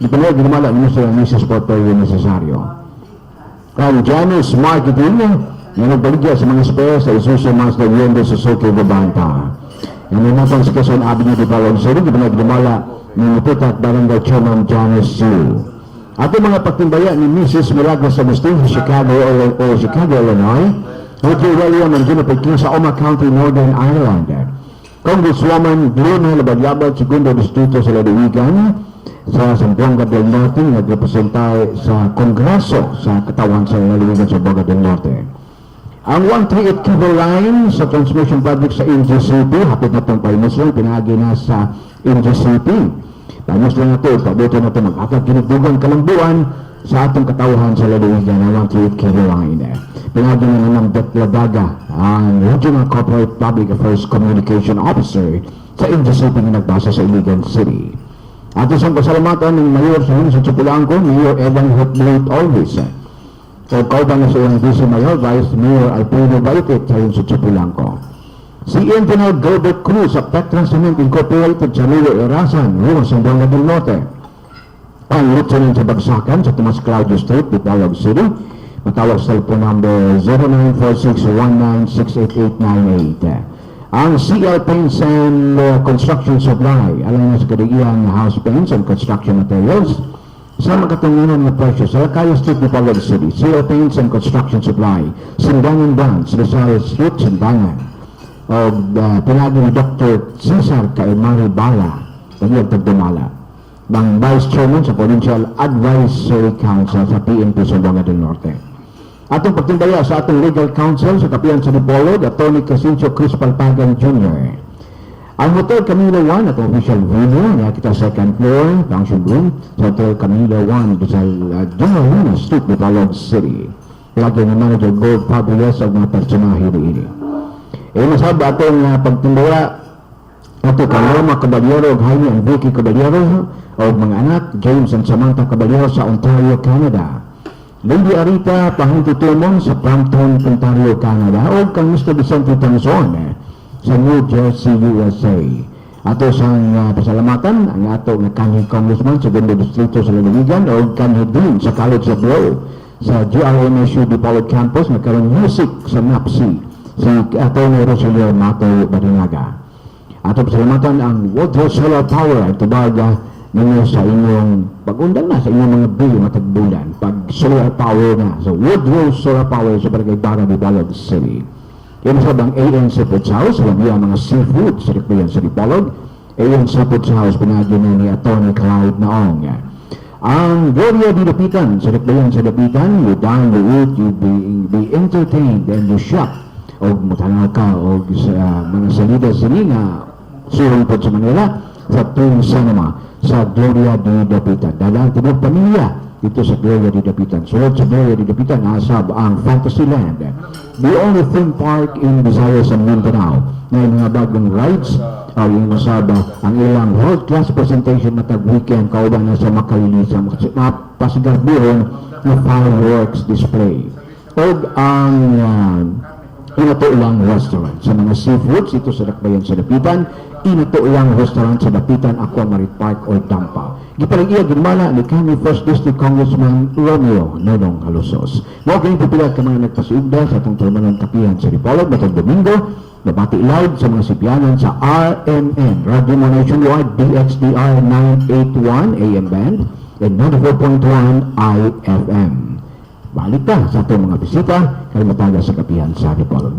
Dipolog, ginamala nyo sa Mrs. Portorio necessaryo. Ang Janus Marketing na nagbaligya sa mga spare sa Isuzu Mazda Hyundai Suzuki Vabanta. Ang may natang sa Quezon Avenue, Dipolog City, ginamala ginamala ng Putat Barangay Chairman Janus Sue. Ato mga pagtimbaya ni Mrs. Milagros Agustin sa Chicago, Illinois. Hotel William and Juniper King sa Oma County, Northern Ireland. Congresswoman Glena Labadyabad, segundo distrito sa Lalawigan, sa Zamboanga del Norte, nagrepresenta sa Kongreso sa katawan sa Lalawigan sa Zamboanga del Norte. Ang 138 cable line sa transmission project sa NGCP, hapit na itong paimuslan, pinagi na sa NGCP. Paimuslan na ito, pabuto na ito mag-akag kinigdugang kalambuan sa atong katauhan sa Lalawigan ng 138 cable line. Pinagi na ng Betlabaga, ang Regional Corporate Public Affairs Communication Officer sa NGCP na nagbasa sa Iligan City. At isang pasalamatan ng Mayor sa Lungsod sa Pulanco, Mayor Evan Hotblade Always. So, kauban na sa iyong Vice Mayor, Vice Mayor Alfredo Baitit sa Lungsod sa Pulanco. Si Engineer Gilbert Cruz sa Petran Cement Incorporated sa Milo Erasan, Rio, Zamboanga del Norte. Ang Lieutenant sa Bagsakan sa Tomas Claudio Street, Dipolog City. Matawag sa cellphone number 0946-196888. Ang CL Paints and Construction Supply, alam na sa kadagiang house paints and construction materials, sa magkatungunan na presyo sa Lacayo Street, Dipolog City. CL Paints and Construction Supply, Sindangan Branch, Rizal Street, Sindangan. O pinagi ni Dr. Cesar Caimari Bala, pagiyag tagdumala. Bang Vice Chairman sa Provincial Advisory Council sa PNP sa Zamboanga del Norte. Atong pagtimbaya sa atong legal counsel sa Kapihan sa Dipolog, Atty. Casincio Cruz Palpagan Jr. Ang Hotel Camilo 1, atong official venue, na kita second floor, function room, sa Hotel Camilo 1, sa General Luna Street, Dipolog City. Lagi ng Manager Gold Fabriles ang mga personahe ini. Masab atong pagtimbaya, ato Paloma Caballero, Jaime and Vicky Caballero, o mga anak, James and Samantha Caballero sa Ontario, Canada. Lady Arita Pahinti Tumon sa Brampton, Ontario, Canada, o kang Mr. Vicente Tanzon sa New Jersey, USA. Ato sang pasalamatan ang ato nga kanhi congressman sa Gendo Distrito sa Lalawigan o kanhi din sa College of Law sa GRMSU Dipolog Campus nagkaroon music sa NAPSI si Atty. Rogelio Mato Barinaga. Ato pasalamatan ang Woodrow Solar Power at tubaga ninyo sa inyong pag-undang na sa inyong mga bill matagbulan pag solar power na. So Woodrow Solar Power sa Barangay Bara, Dipolog City. Yan sa bang AN Seafood House, alam niya mga seafood sa Dipolog sa Dipolog. AN Seafood House, pinagyo na ni Atty. Clyde Naong. Ang Gloria di Dapitan sa Dipolog sa Dapitan, you dine, you eat, you be entertained, and you shop. O mutanaw ka, o sa mga salida sini nga suhong po sa Manila, sa Twin Cinema sa Gloria di Dapitan. Dalang tinong pamilya dito sa Gloria di Dapitan. Sunod sa Gloria di Dapitan, asab ang Fantasyland, the only theme park in Visayas and Mindanao na yung mga bagong rides o yung asab ang ilang world-class presentation na tag-weekend kauban na sa makalini sa mapasigarbuhon na fireworks display. O ang inatulang restaurant sa mga seafoods ito sa Dakbayan sa Dapitan, inatulang restaurant sa Dapitan, Aquamarit Park o Dampa. Gipalang-iya ginmala ni kami First District Congressman Romeo Nonong Alosos. Huwag kayong pupilat ka mga nagpasiugda sa itong RMN Kapihan sa Dipolog matang Domingo, nabati live sa mga sipianan sa RMN, Radio Mo Nationwide, DXDR 981 AM band and 94.1 IFM. Balik ka sa itong mga bisita kay mataga sa Kapihan sa Dipolog.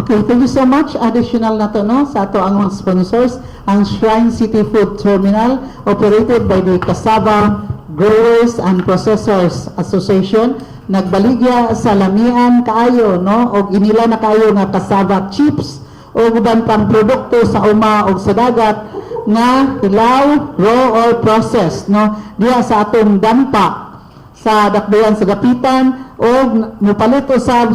Okay, thank you so much. Additional na to, no? Sa ato ang mga sponsors, ang Shrine City Food Terminal, operated by the Cassava Growers and Processors Association, nagbaligya sa lamian kaayo, no? Og inila na kayo nga cassava chips o uban pang produkto sa uma o sa dagat nga hilaw, raw or processed, no? Diya sa atong dampa sa dakbayan sa gapitan o mapalit usab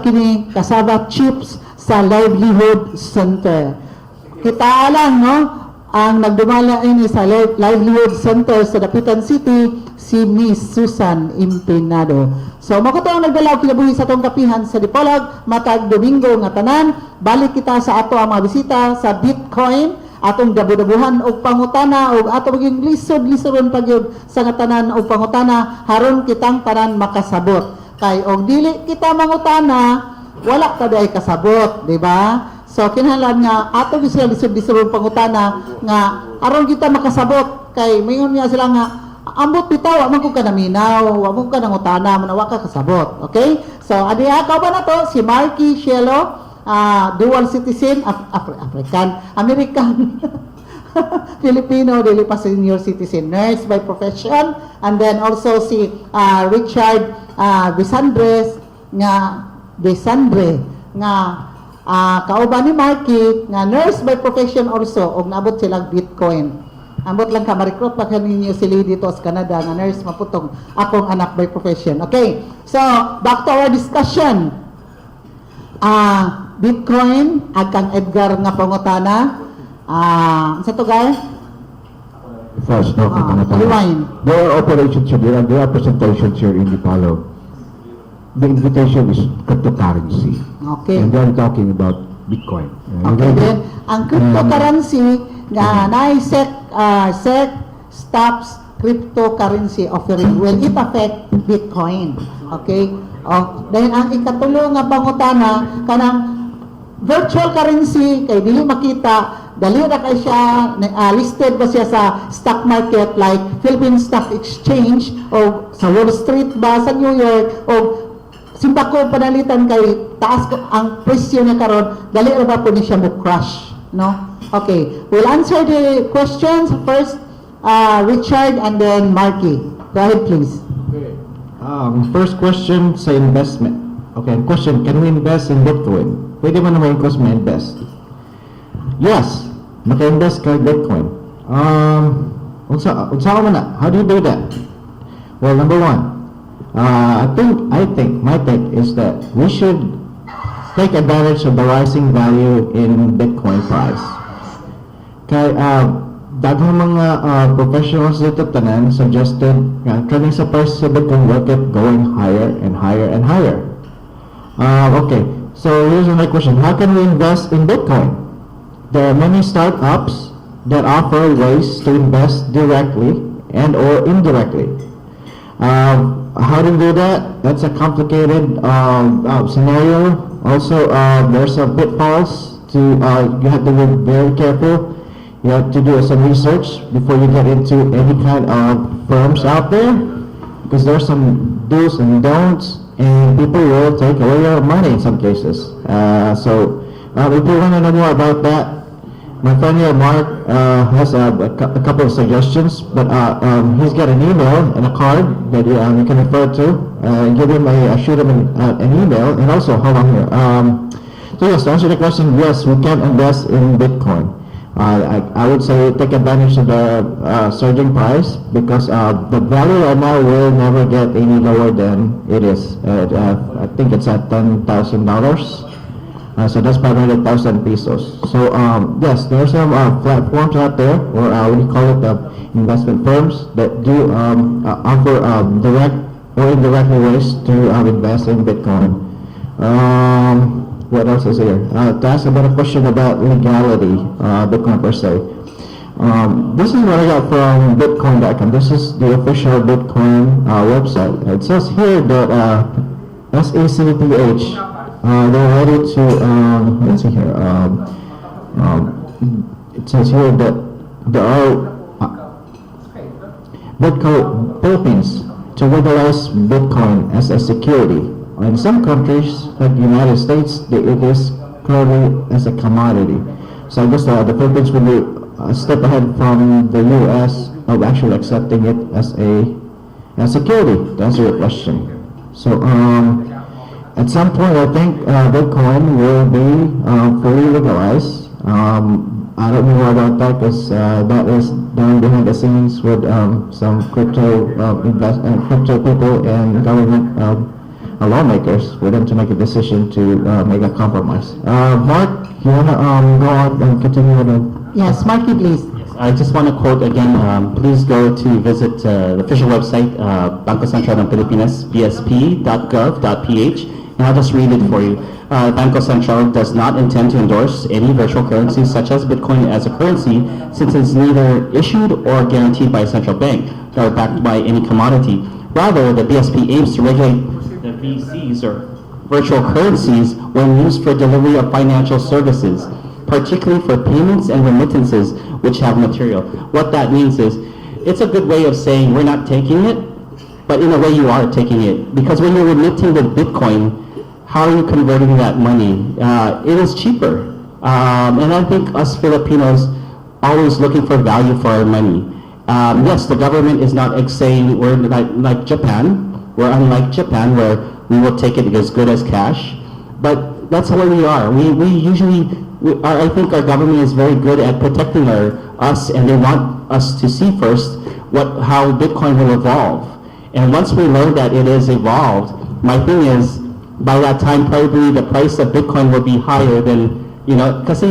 kini cassava chips sa livelihood center. Kita lang, no? Ang nagdumala ini sa livelihood center sa Dapitan City si Miss Susan Impinado. So makuto ang nagdalaw kinabuhi sa atong kapihan sa Dipolog matag Domingo nga tanan. Balik kita sa ato ang mga bisita sa Bitcoin, atong dabu-dabuhan og pangutana og ato maging lisod-lisoron pagyud sa nga tanan og pangutana haron kitang tanan makasabot. Kay og dili kita mangutana, wala ta day kasabot, di ba? So kinahanglan nga ato gyud sila lisod-lisoron pangutana nga aron kita makasabot kay mayon niya sila nga ambot bitaw man ko ka naminaw, wa mo ka nangutana, manawa ka kasabot. Okay? So adiha ka ba na to si Marky Shelo, dual citizen, African, American, Filipino, dili pa senior citizen, nurse by profession, and then also si Richard Desandre nga kauban ni Marky nga nurse by profession also og naabot silang Bitcoin. Ambot lang ka ma-recruit pa kaninyo sila dito sa Canada nga nurse maputong akong anak by profession. Okay. So, back to our discussion. Bitcoin agkang Edgar nga pangutana. Sa to guys? First, no, rewind. there are operations here, there are presentations here in Dipolog. The invitation is cryptocurrency. Okay. And they are talking about Bitcoin. Okay, then ang cryptocurrency nga SEC stops cryptocurrency offering. Will it affect Bitcoin? Okay? Dahil ang ikatulo nga pangutana kanang virtual currency kay dili makita, dali ra kay siya listed ba siya sa stock market like Philippine Stock Exchange o sa Wall Street ba sa New York o simba ko panalitan kay taas ko ang presyo niya karon, dali ra ba po ni siya mo crash, no? Okay, we'll answer the questions first, Richard and then Marky. Go ahead please. Okay. First question sa investment. Okay, question, can we invest in Bitcoin? Pwede mo naman invest? Yes, maka-invest ka in Bitcoin. Unsa man na? How do you do that? Well, number one, I think my take is that we should take advantage of the rising value in Bitcoin price. Kay daghang mga professionals dito tanan suggested trending sa price sa Bitcoin will keep going higher and higher and higher. Okay, so here's my question. How can we invest in Bitcoin? There are many startups that offer ways to invest directly and or indirectly. How to do that? That's a complicated scenario. Also, there's some pitfalls to you have to be very careful. You have to do some research before you get into any kind of firms out there, because there's some do's and don'ts, and people will take away your money in some cases. So, if you want to know more about that, my friend here, Mark, has a couple of suggestions, but he's got an email and a card that you can refer to. Give him shoot him an email, and also hold on here. So yes, to answer the question, yes, we can invest in Bitcoin. I would say take advantage of the surging price, because the value right now will never get any lower than it is. I think it's at $10,000. So that's 500,000 pesos. So yes, there are some platforms out there, or we call it investment firms, that do offer direct or indirect ways to invest in Bitcoin. What else is here? To ask about a question about legality, Bitcoin per se. This is what I got from Bitcoin.com. This is the official Bitcoin website. It says here that SACPH, they're ready to, let's see here, it says here that there are Bitcoin Philippines to legalize Bitcoin as a security. In some countries, like the United States, it is currently as a commodity. So I guess the Philippines will be a step ahead from the U.S. of actually accepting it as security, to answer your question. So, at some point, I think Bitcoin will be fully legalized. I don't know about that because that is done behind the scenes with some crypto crypto people and government lawmakers for them to make a decision to make a compromise. Mark, you want to go on and continue with the... Yes, Marky, please. I just want to quote again, please go to visit the official website, Bangko Sentral ng Pilipinas, bsp.gov.ph, and I'll just read it for you. Bangko Sentral does not intend to endorse any virtual currency such as Bitcoin as a currency, since it's neither issued or guaranteed by a central bank, nor backed by any commodity. Rather, the BSP aims to regulate the VCs, or virtual currencies, when used for delivery of financial services, particularly for payments and remittances which have material. What that means is, it's a good way of saying we're not taking it, but in a way you are taking it. Because when you're remitting the Bitcoin, how are you converting that money? It is cheaper. And I think us Filipinos always looking for value for our money. Yes, the government is not saying we're like Japan. We're unlike Japan where we will take it as good as cash. But that's how we are. We usually, I think our government is very good at protecting us, and they want us to see first how Bitcoin will evolve. And once we learn that it is evolved, my thing is, by that time, probably the price of Bitcoin will be higher than, because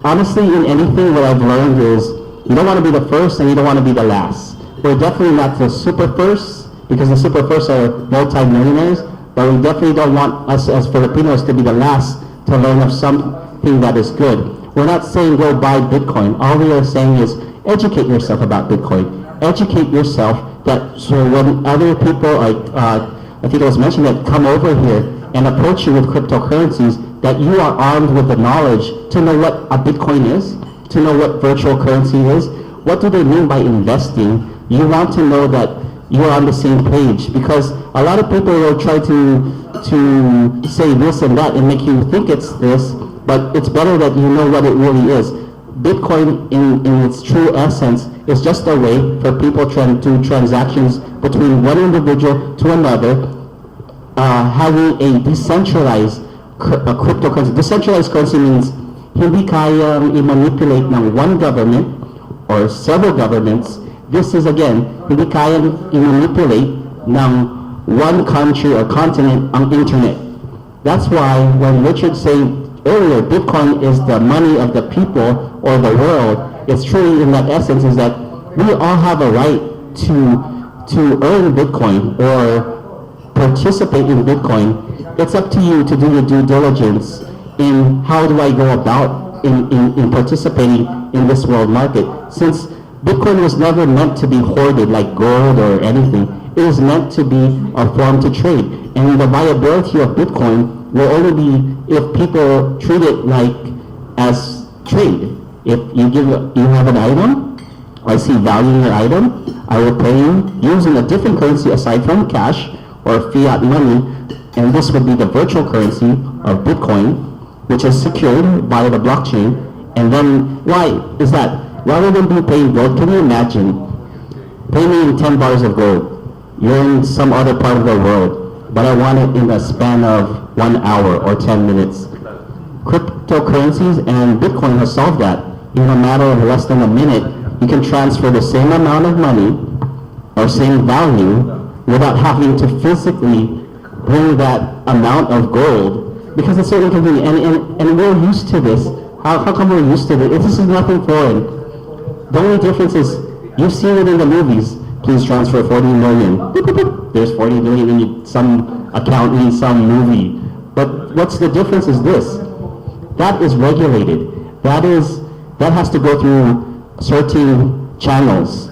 honestly, in anything, what I've learned is, you don't want to be the first and you don't want to be the last. We're definitely not the super first, because the super first are multi-millionaires, but we definitely don't want us as Filipinos to be the last to learn of something that is good. We're not saying go buy Bitcoin. All we are saying is educate yourself about Bitcoin. Educate yourself so when other people, I think it was mentioned, that come over here and approach you with cryptocurrencies, that you are armed with the knowledge to know what a Bitcoin is, to know what virtual currency is. What do they mean by investing? You want to know that you're on the same page, because a lot of people will try to say this and that and make you think it's this, but it's better that you know what it really is. Bitcoin in its true essence is just a way for people to do transactions between one individual to another, having a decentralized cryptocurrency. Decentralized currency means hindi kayang i-manipulate ng one government or several governments. This is, again, hindi kayang i-manipulate ng one country or continent ang internet. That's why when Richard said earlier, Bitcoin is the money of the people or the world, it's truly in that essence is that we all have a right to earn Bitcoin or participate in Bitcoin. It's up to you to do your due diligence in how do I go about in participating in this world market. Since Bitcoin was never meant to be hoarded like gold or anything, it is meant to be a form to trade. And the viability of Bitcoin will only be if people treat it like as trade. If you have an item, I see value in your item, I will pay you using a different currency aside from cash or fiat money, and this would be the virtual currency of Bitcoin, which is secured via the blockchain. And then why is that? Rather than be paying gold, can you imagine pay me in 10 bars of gold? You're in some other part of the world, but I want it in a span of 1 hour or 10 minutes. Cryptocurrencies and Bitcoin has solved that. In a matter of less than a minute, you can transfer the same amount of money or same value without having to physically bring that amount of gold, because it's so inconvenient. And we're used to this. How come we're used to this? This is nothing foreign. The only difference is you've seen it in the movies. Please transfer 40 million. There's 40 million in some account in some movie. But what's the difference is this. That is regulated. That has to go through certain channels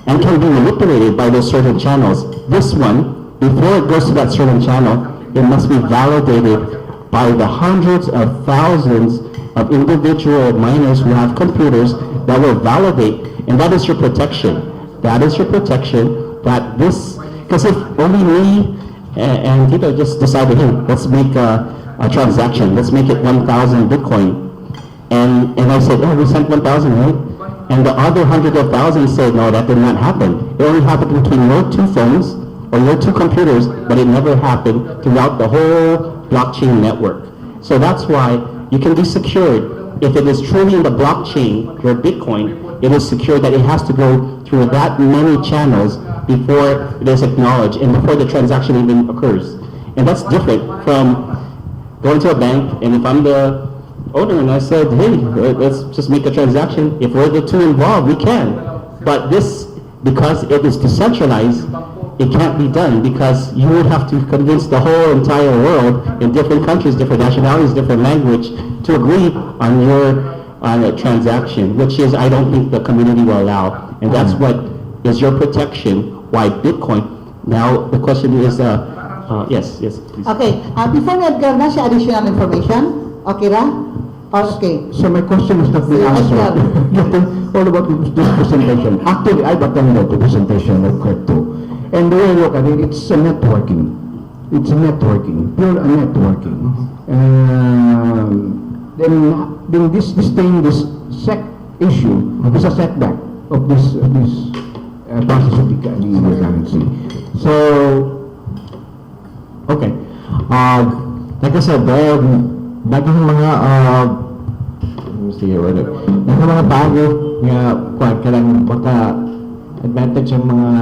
and can be manipulated by those certain channels. This one, before it goes to that certain channel, it must be validated by the hundreds of thousands of individual miners who have computers that will validate, and that is your protection. That is your protection, that this, because if only me and Tito just decided, hey, let's make a transaction, let's make it 1,000 Bitcoin. And I said, oh, we sent 1,000, right? And the other hundred of thousands said, no, that did not happen. It only happened between your two phones or your two computers, but it never happened throughout the whole blockchain network. So that's why you can be secured. If it is truly in the blockchain, your Bitcoin, it is secure that it has to go through that many channels before it is acknowledged and before the transaction even occurs. And that's different from going to a bank, and if I'm the owner and I said, hey, let's just make a transaction. If we're the two involved, we can. But this, because it is decentralized, it can't be done because you would have to convince the whole entire world in different countries, different nationalities, different language to agree on a transaction, which is, I don't think the community will allow. And that's what is your protection, why Bitcoin. Now, the question is, yes, please. Okay, before we go na siya additional information, okay ra? Okay. So my question is not being answered. All about this presentation. Actually, I've attended the presentation of crypto. And the way I look at it, it's a networking. It's a networking, pure networking. Then this thing, this sec issue is a setback of this process of the currency. So, Okay. Like I said, daghang mga let me see here, right? Daghang mga bago nga kuan kanang baka advantage ang mga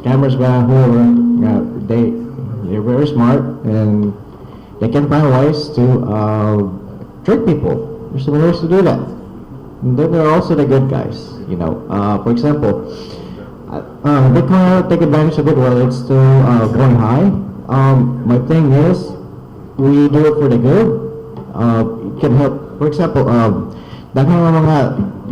scammers ba whoever nga they're very smart and they can find ways to trick people. There's some ways to do that. And then there are also the good guys, you know. For example, Bitcoin, take advantage of it while it's still going high. My thing is, we do it for the good. It can help. For example, daghang mga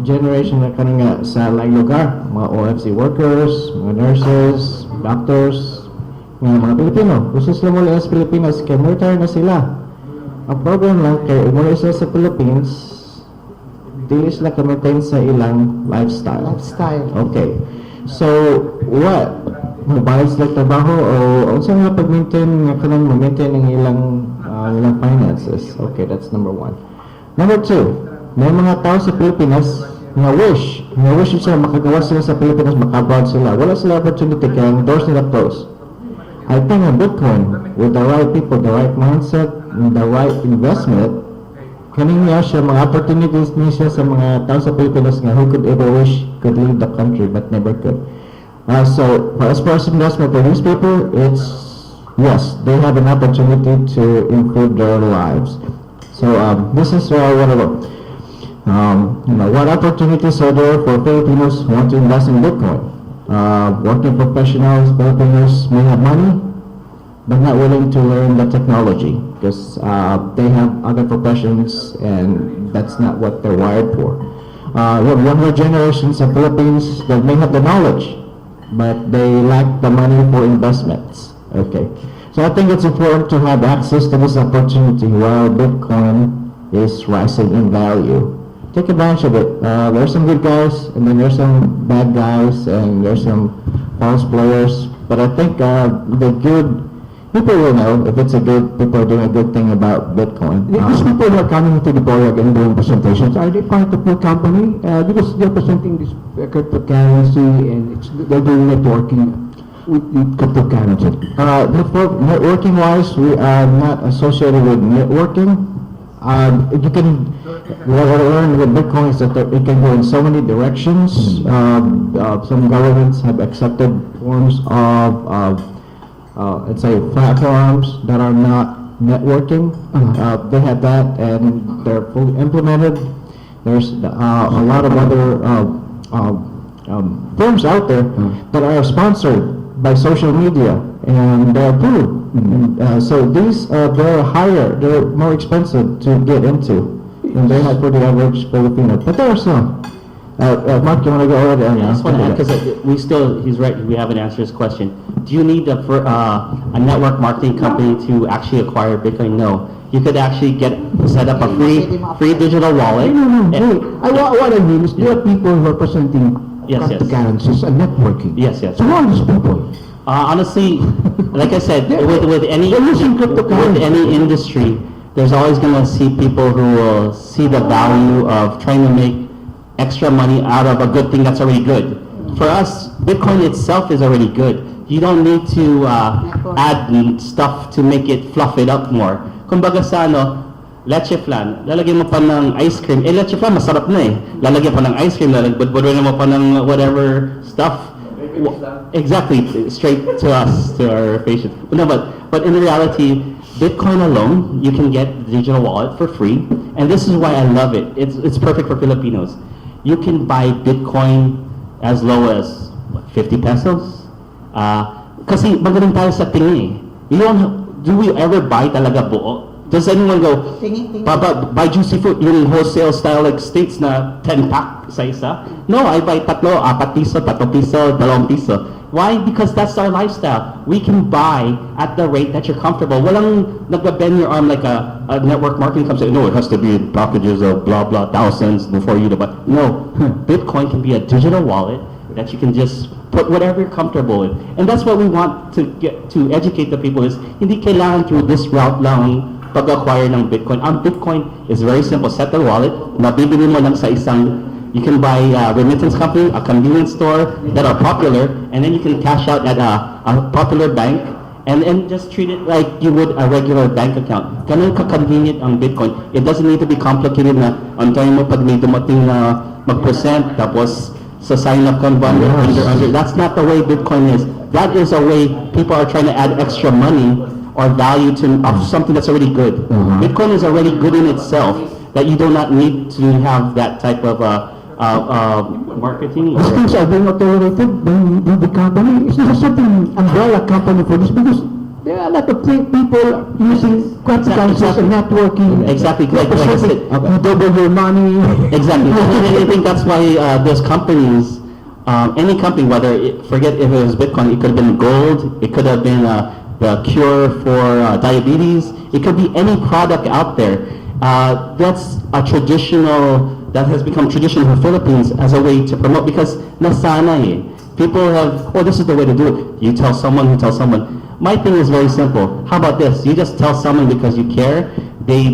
generation na kanang sa laing lugar, mga OFC workers, mga nurses, doctors, mga Pilipino. Gusto sila mula sa Pilipinas, kaya retire na sila. Ang problem lang, kaya umuli sila sa Philippines, dili sila ka-maintain sa ilang lifestyle. Okay. So, what? Mabayad sila trabaho o unsa nga pag-maintain nga kanang ma-maintain ang ilang finances? Okay, that's number one. Number two, may mga tao sa Pilipinas nga wish sila makagawa sila sa Pilipinas, maka-abroad sila. Wala sila opportunity kaya ang doors nila close. I think on Bitcoin, with the right people, the right mindset, and the right investment, kanina siya mga opportunities niya sa mga tao sa Pilipinas nga who could ever wish could leave the country but never could. So as far as investment for these people, it's yes, they have an opportunity to improve their lives. So this is what about what opportunities are there for Filipinos who want to invest in Bitcoin? Working professionals, Filipinos may have money but not willing to learn the technology because they have other professions and that's not what they're wired for. We have younger generations of Philippines that may have the knowledge, but they lack the money for investments. Okay, so I think it's important to have access to this opportunity while Bitcoin is rising in value. Take advantage of it. There's some good guys, and then there's some bad guys, and there's some false players. But I think the good people will know if it's a good, people are doing a good thing about Bitcoin. these people who are coming to Dipolog and doing presentations, are they part of your company? Because they're presenting this cryptocurrency and they're doing networking with the cryptocurrency. Networking-wise, we are not associated with networking. You can learn with Bitcoin is that it can go in so many directions. Some governments have accepted forms of let's say platforms that are not networking. They have that and they're fully implemented. There's a lot of other firms out there that are sponsored by social media and they're approved. So these they're higher, they're more expensive to get into, and they're not for the average Filipino. But there are some. Mark, you want to go over there? I just want to add, because he's right, we haven't answered his question. Do you need a network marketing company to actually acquire Bitcoin? No. You could actually set up a free digital wallet. What I mean is there are people who are presenting cryptocurrencies and networking. Yes. So who are these people? Honestly, like I said, with any industry, there's always going to see people who will see the value of trying to make extra money out of a good thing that's already good. For us, Bitcoin itself is already good. You don't need to add stuff to make it fluff it up more. Kumbaga sa leche flan, lalagyan mo pa ng ice cream. Leche flan, masarap na eh. Lalagyan pa ng ice cream, lalagyan mo pa ng whatever stuff. Exactly, straight to us, to our patients. No, but in reality, Bitcoin alone, you can get the digital wallet for free. And this is why I love it. It's perfect for Filipinos. You can buy Bitcoin as low as, what, 50 pesos? Kasi magaling tayo sa tingi. Do we ever buy talaga buo? Does anyone go, Tingi. buy juicy fruit, yung wholesale style like states na 10 pack sa isa? No, I buy 3, 4 piso, 3 piso, 2 piso. Why? Because that's our lifestyle. We can buy at the rate that you're comfortable. Walang nagba-bend your arm like a network marketing company. No, it has to be in packages of blah, blah, thousands before you to buy. No, Bitcoin can be a digital wallet that you can just put whatever you're comfortable with. And that's what we want to get to educate the people is hindi kailangan through this route lang pag-acquire ng Bitcoin. Ang Bitcoin is very simple. Set the wallet, nabibili mo lang sa isang. You can buy a remittance company, a convenience store that are popular, and then you can cash out at a popular bank, and just treat it like you would a regular bank account. Ganun ka-convenient ang Bitcoin. It doesn't need to be complicated na antayin mo pag may dumating na mag-percent, tapos sa sign up kang under. That's not the way Bitcoin is. That is a way people are trying to add extra money or value to of something that's already good. Bitcoin is already good in itself, that you do not need to have that type of marketing. These things are being tolerated by the company. It's not certain umbrella company for this because there are a lot of people using cryptocurrencies and networking. Exactly, like I said. You double your money. Exactly. And I think that's why those companies, any company, forget if it was Bitcoin, it could have been gold, it could have been the cure for diabetes, it could be any product out there. That's a that has become traditional for Philippines as a way to promote because nasanay. People have, this is the way to do it. You tell someone, My thing is very simple. How about this? You just tell someone because you care. They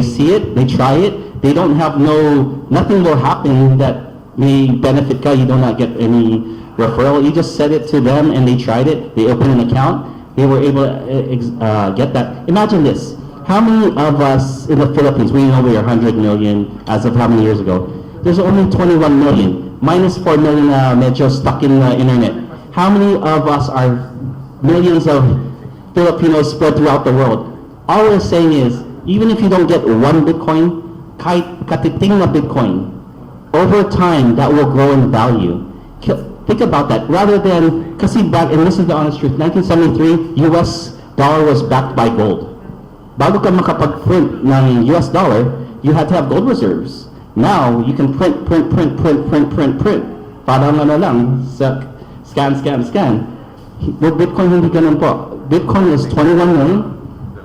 see it, they try it. They don't have nothing will happen that may benefit ka. You do not get any referral. You just said it to them and they tried it. They opened an account. They were able to get that. Imagine this. How many of us in the Philippines, we know we are 100 million as of how many years ago? There's only 21 million, minus 4 million medyo stuck in the internet. How many of us are millions of Filipinos spread throughout the world? All we're saying is, even if you don't get one Bitcoin, kahit katiting na Bitcoin, over time that will grow in value. Think about that. Rather than, kasi back, and this is the honest truth, 1973, US dollar was backed by gold. Bago ka makapag-print ng US dollar, you had to have gold reserves. Now, you can print. Parang lang, scan. With Bitcoin, hindi ganun po. Bitcoin is 21 million.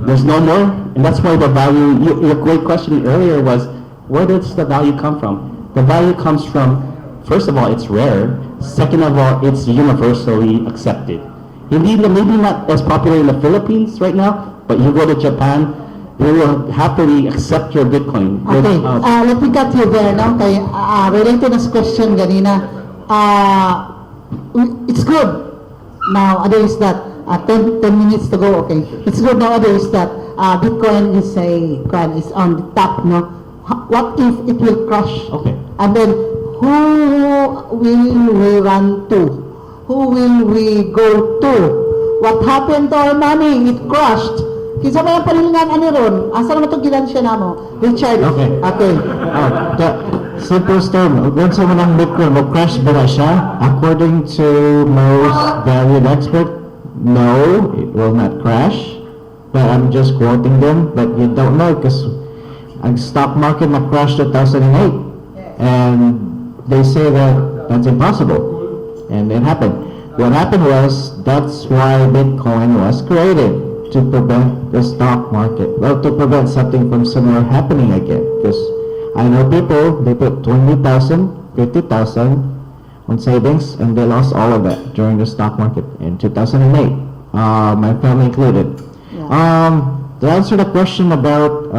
There's no more. And that's why the value, your great question earlier was, where does the value come from? The value comes from, first of all, it's rare. Second of all, it's universally accepted. Maybe not as popular in the Philippines right now, but you go to Japan, they will happily accept your Bitcoin. Okay, let me cut you there, no? Kay, related to this question ganina, it's good nowadays that 10 minutes to go, okay. It's good nowadays that Bitcoin is on the top, no? What if it will crash? Okay. And then, who will we run to? Who will we go to? What happened to our money? It crashed. Kinsa may panilingan ani ron? Asa naman itong gilansya na mo? Richard. Okay. The simple term, when someone ang Bitcoin will crash ba na siya? According to most valued expert, no, it will not crash. But I'm just quoting them, but you don't know because ang stock market na crash 2008. And they say that that's impossible. And it happened. What happened was, that's why Bitcoin was created. To prevent the stock market, well, to prevent something from similar happening again. Because I know people, they put 20,000, 50,000 on savings, and they lost all of that during the stock market in 2008. My family included. Yeah. To answer the question about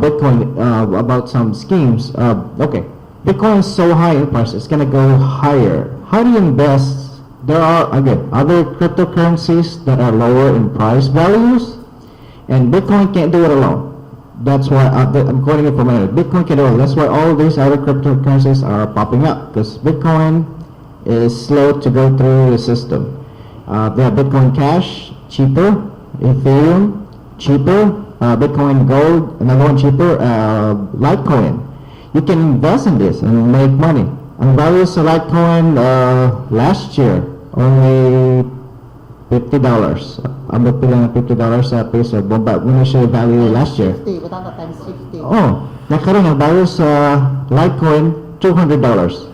Bitcoin, about some schemes. Okay, Bitcoin is so high in price, it's gonna go higher. How do you invest? There are, again, other cryptocurrencies that are lower in price values, and Bitcoin can't do it alone. That's why, I'm quoting it from another, Bitcoin can't do it alone. That's why all these other cryptocurrencies are popping up, because Bitcoin is slow to go through the system. They have Bitcoin Cash, cheaper, Ethereum, cheaper, Bitcoin Gold, another one cheaper, Litecoin. You can invest in this and make money. Ang value sa Litecoin last year, only $50. Abot pila ng $50 sa piso. But muna siya value last year. 50, without times 50. Oh, nakaroon ang value sa Litecoin, $200.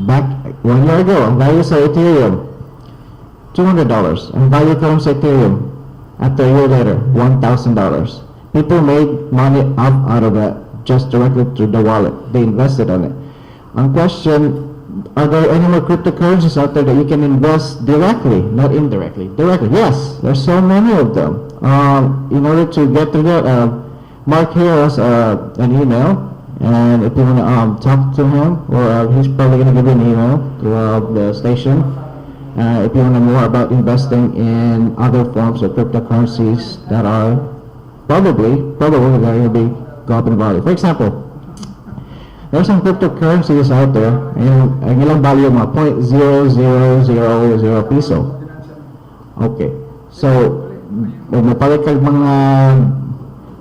Back 1 year ago, ang value sa Ethereum, $200. Ang value karon sa Ethereum, after a year later, $1,000. People made money out of that just directly through the wallet. They invested on it. Ang question, are there any more cryptocurrencies out there that you can invest directly, not indirectly? Directly, yes. There's so many of them. In order to get to that, Mark here has an email, and if you want to talk to him, or he's probably going to give you an email to the station. If you want to know more about investing in other forms of cryptocurrencies that are probably going to be go up in value. For example, there are some cryptocurrencies out there, and ang ilang value mo, 0.0000 piso. Okay. So, mapalit kag mga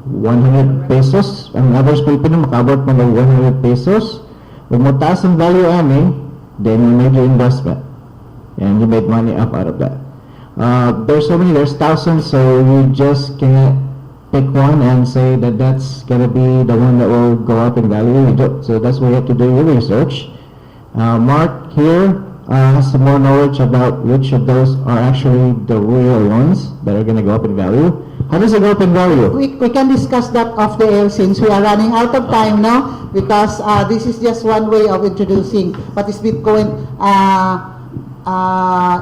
100 pesos, ang average Filipino makabot mo ng 100 pesos. Kung mataas ang value ani, then you made your investment. And you made money up out of that. There's so many, there's thousands, so you just can't pick one and say that that's gonna be the one that will go up in value. So that's why you have to do your research. Mark here has some more knowledge about which of those are actually the real ones that are gonna go up in value. How does it go up in value? We can discuss that off the air since we are running out of time now, because this is just one way of introducing what is Bitcoin.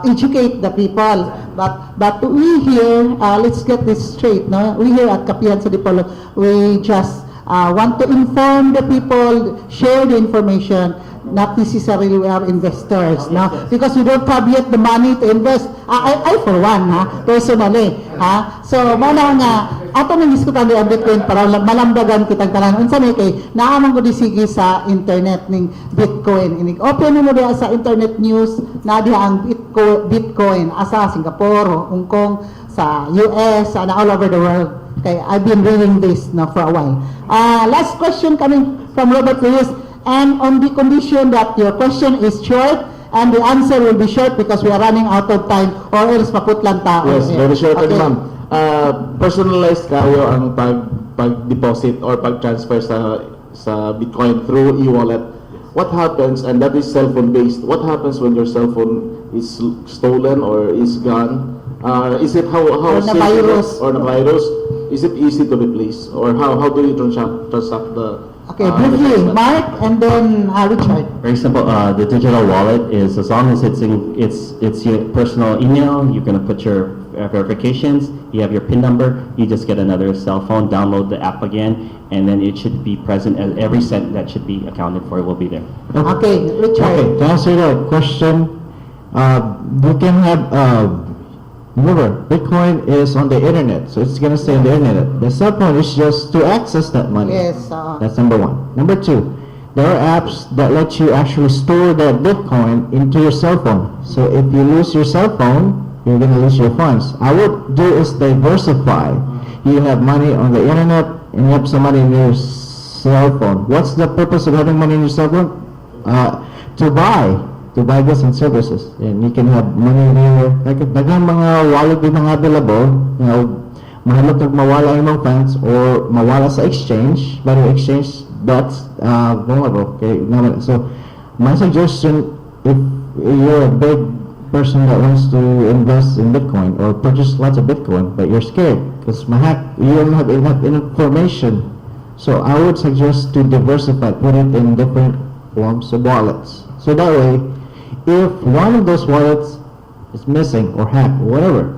Educate the people, but we here, let's get this straight, no? We here at Kapihan sa Dipolog, we just want to inform the people, share the information. Not necessarily we are investors, no? Because we don't have yet the money to invest. I for one, personally, So, muna nga, ato nang diskutan ang Bitcoin para malamdagan kitang tanan. Unsa may kay naaman ko disigi sa internet ning Bitcoin. Open mo diha sa internet news na diha ang Bitcoin asa Singapore, Hong Kong, sa US, and all over the world. Okay, I've been reading this now for a while. Last question coming from Robert Lewis. And on the condition that your question is short and the answer will be short because we are running out of time, or else maputlan tao. Yes, very short, Okay. ma'am. Personalized kayo ang pag-deposit or pag-transfer sa Bitcoin through e-wallet. What happens, and that is cellphone based, what happens when your cell phone is stolen or is gone? Is it how Or safe na-virus. is it? Or na-virus? Is it easy to replace? Or how do you transact the Okay, briefly, Mark, and then Richard. Very simple. The digital wallet is, as long as it's your personal email, you're going to put your verifications, you have your PIN number, you just get another cell phone, download the app again, and then it should be present, and every cent that should be accounted for will be there. Okay, Okay, Richard. to answer that question, you can have, remember, Bitcoin is on the internet, so it's gonna stay on the internet. The cell phone is just to access that money. Yes. That's number one. Number two, there are apps that let you actually store that Bitcoin into your cell phone. So if you lose your cell phone, you're gonna lose your funds. I would do is diversify. You have money on the internet and you have some money in your cell phone. What's the purpose of having money in your cell phone? To buy goods and services. And you can have money in your, like, daghang mga wallet din ang available, you know, mahalot kag mawala ang mga funds or mawala sa exchange, but the exchange, that's vulnerable. Okay, so my suggestion, if you're a big person that wants to invest in Bitcoin or purchase lots of Bitcoin, but you're scared because you don't have enough information, so I would suggest to diversify, put it in different forms of wallets. So that way, if one of those wallets is missing or hacked or whatever,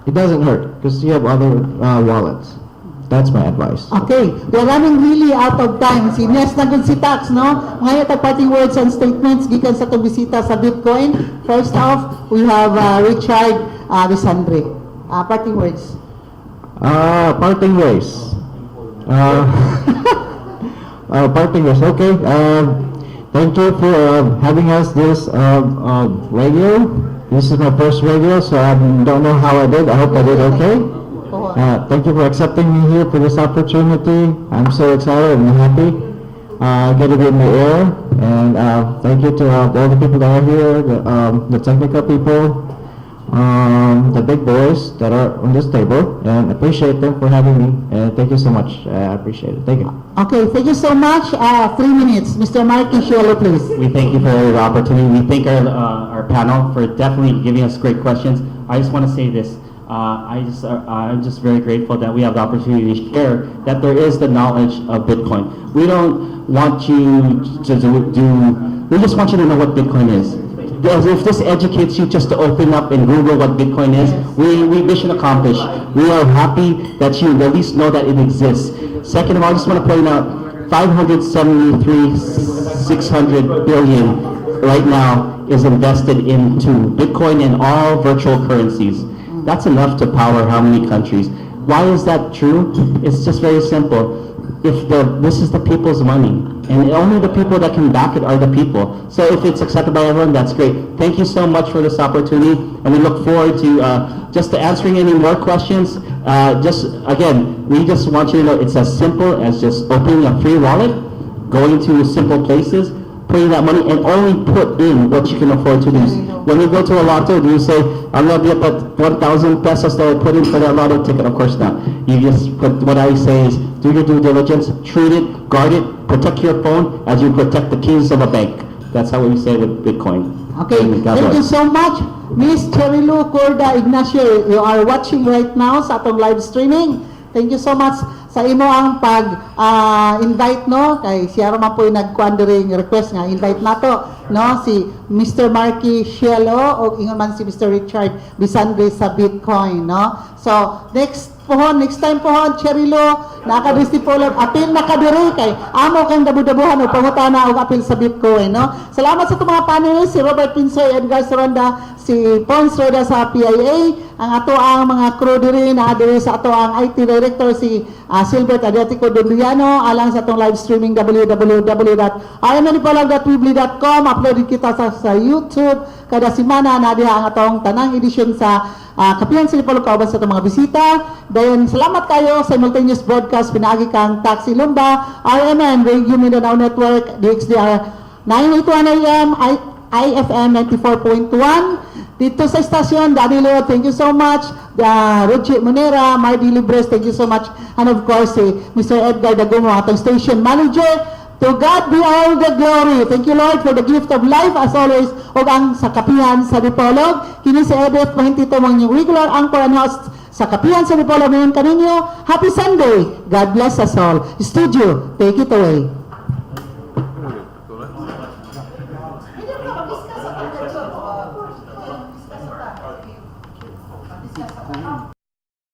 it doesn't hurt because you have other wallets. That's my advice. Okay, we are running really out of time. Si Nes na gud si Tax, no? Ngayon tag parting words and statements gikan sa itong bisita sa Bitcoin. First off, we have Richard Lisandre. Parting words. Parting ways. Parting ways. Okay. Thank you for having us this radio. This is my first radio, so I don't know how I did. I hope I did okay. Thank you for accepting me here for this opportunity. I'm so excited and happy. Get to be in the air, and thank you to all the people that are here, the technical people, the big boys that are on this table, and appreciate them for having me. And thank you so much. I appreciate it. Thank you. Okay, thank you so much. 3 minutes. Mr. Marky Sholo, please. We thank you for the opportunity. We thank our panel for definitely giving us great questions. I just want to say this. I'm just very grateful that we have the opportunity to share that there is the knowledge of Bitcoin. We don't want you to we just want you to know what Bitcoin is. Because if this educates you just to open up and Google what Bitcoin is, we mission accomplished. We are happy that you at least know that it exists. Second of all, I just want to point out 600 billion right now is invested into Bitcoin and all virtual currencies. That's enough to power how many countries? Why is that true? It's just very simple. This is the people's money, and only the people that can back it are the people. So if it's accepted by everyone, that's great. Thank you so much for this opportunity, and we look forward to just answering any more questions. We just want you to know it's as simple as just opening a free wallet, going to simple places, putting that money, and only put in what you can afford to lose. When we go to a lotto, do you say, I'm going to be up 1,000 pesos that I put in for that lotto ticket? Of course not. You just put, what I say is, do your due diligence, treat it, guard it, protect your phone as you protect the keys of a bank. That's how we say with Bitcoin. Okay, thank you so much. Miss Cherilu Corda Ignacio, you are watching right now sa atong live streaming. Thank you so much sa imo ang pag-invite, no? Kay siya raman po yung nag-quandering request nga, invite nato, no? Si Mr. Marky Shelo o ingon man si Mr. Richard Bisandre sa Bitcoin, no? So, next time pohon, Cherilo, nakadris Dipolog, apil na kadiri kay amo kang dabu-dabuhan o pangutana og apil sa Bitcoin, no? Salamat sa itong mga panelists, si Robert Pinsoy, Edgar Soronda, si Pons Roda sa PIA, ang ato ang mga crew diri na adiri sa ato ang IT Director si Silbert Adriatico Dondiano, alang sa itong live streaming www.rmnpolog.weebly.com. Upload kita sa YouTube kada semana na diha ang atong tanang edisyon sa Kapihan sa Dipolog kauban sa itong mga bisita. Dayon, salamat kayo sa simultaneous broadcast pinaagi kang Taxi Lumba, RMN Radio Mindanao Network, DXDR 981 AM, IFM 94.1. Dito sa estasyon, Danilo, thank you so much. Rochi Monera, Mardy Libres, thank you so much. And of course, Mr. Edgar Dagumo, atong station manager. To God be all the glory. Thank you, Lord, for the gift of life as always. O ang sa Kapihan sa Dipolog. Kini si Edith Mahintito, mga regular anchor and host sa Kapihan sa Dipolog ngayon kaninyo. Happy Sunday. God bless us all. Studio, take it away.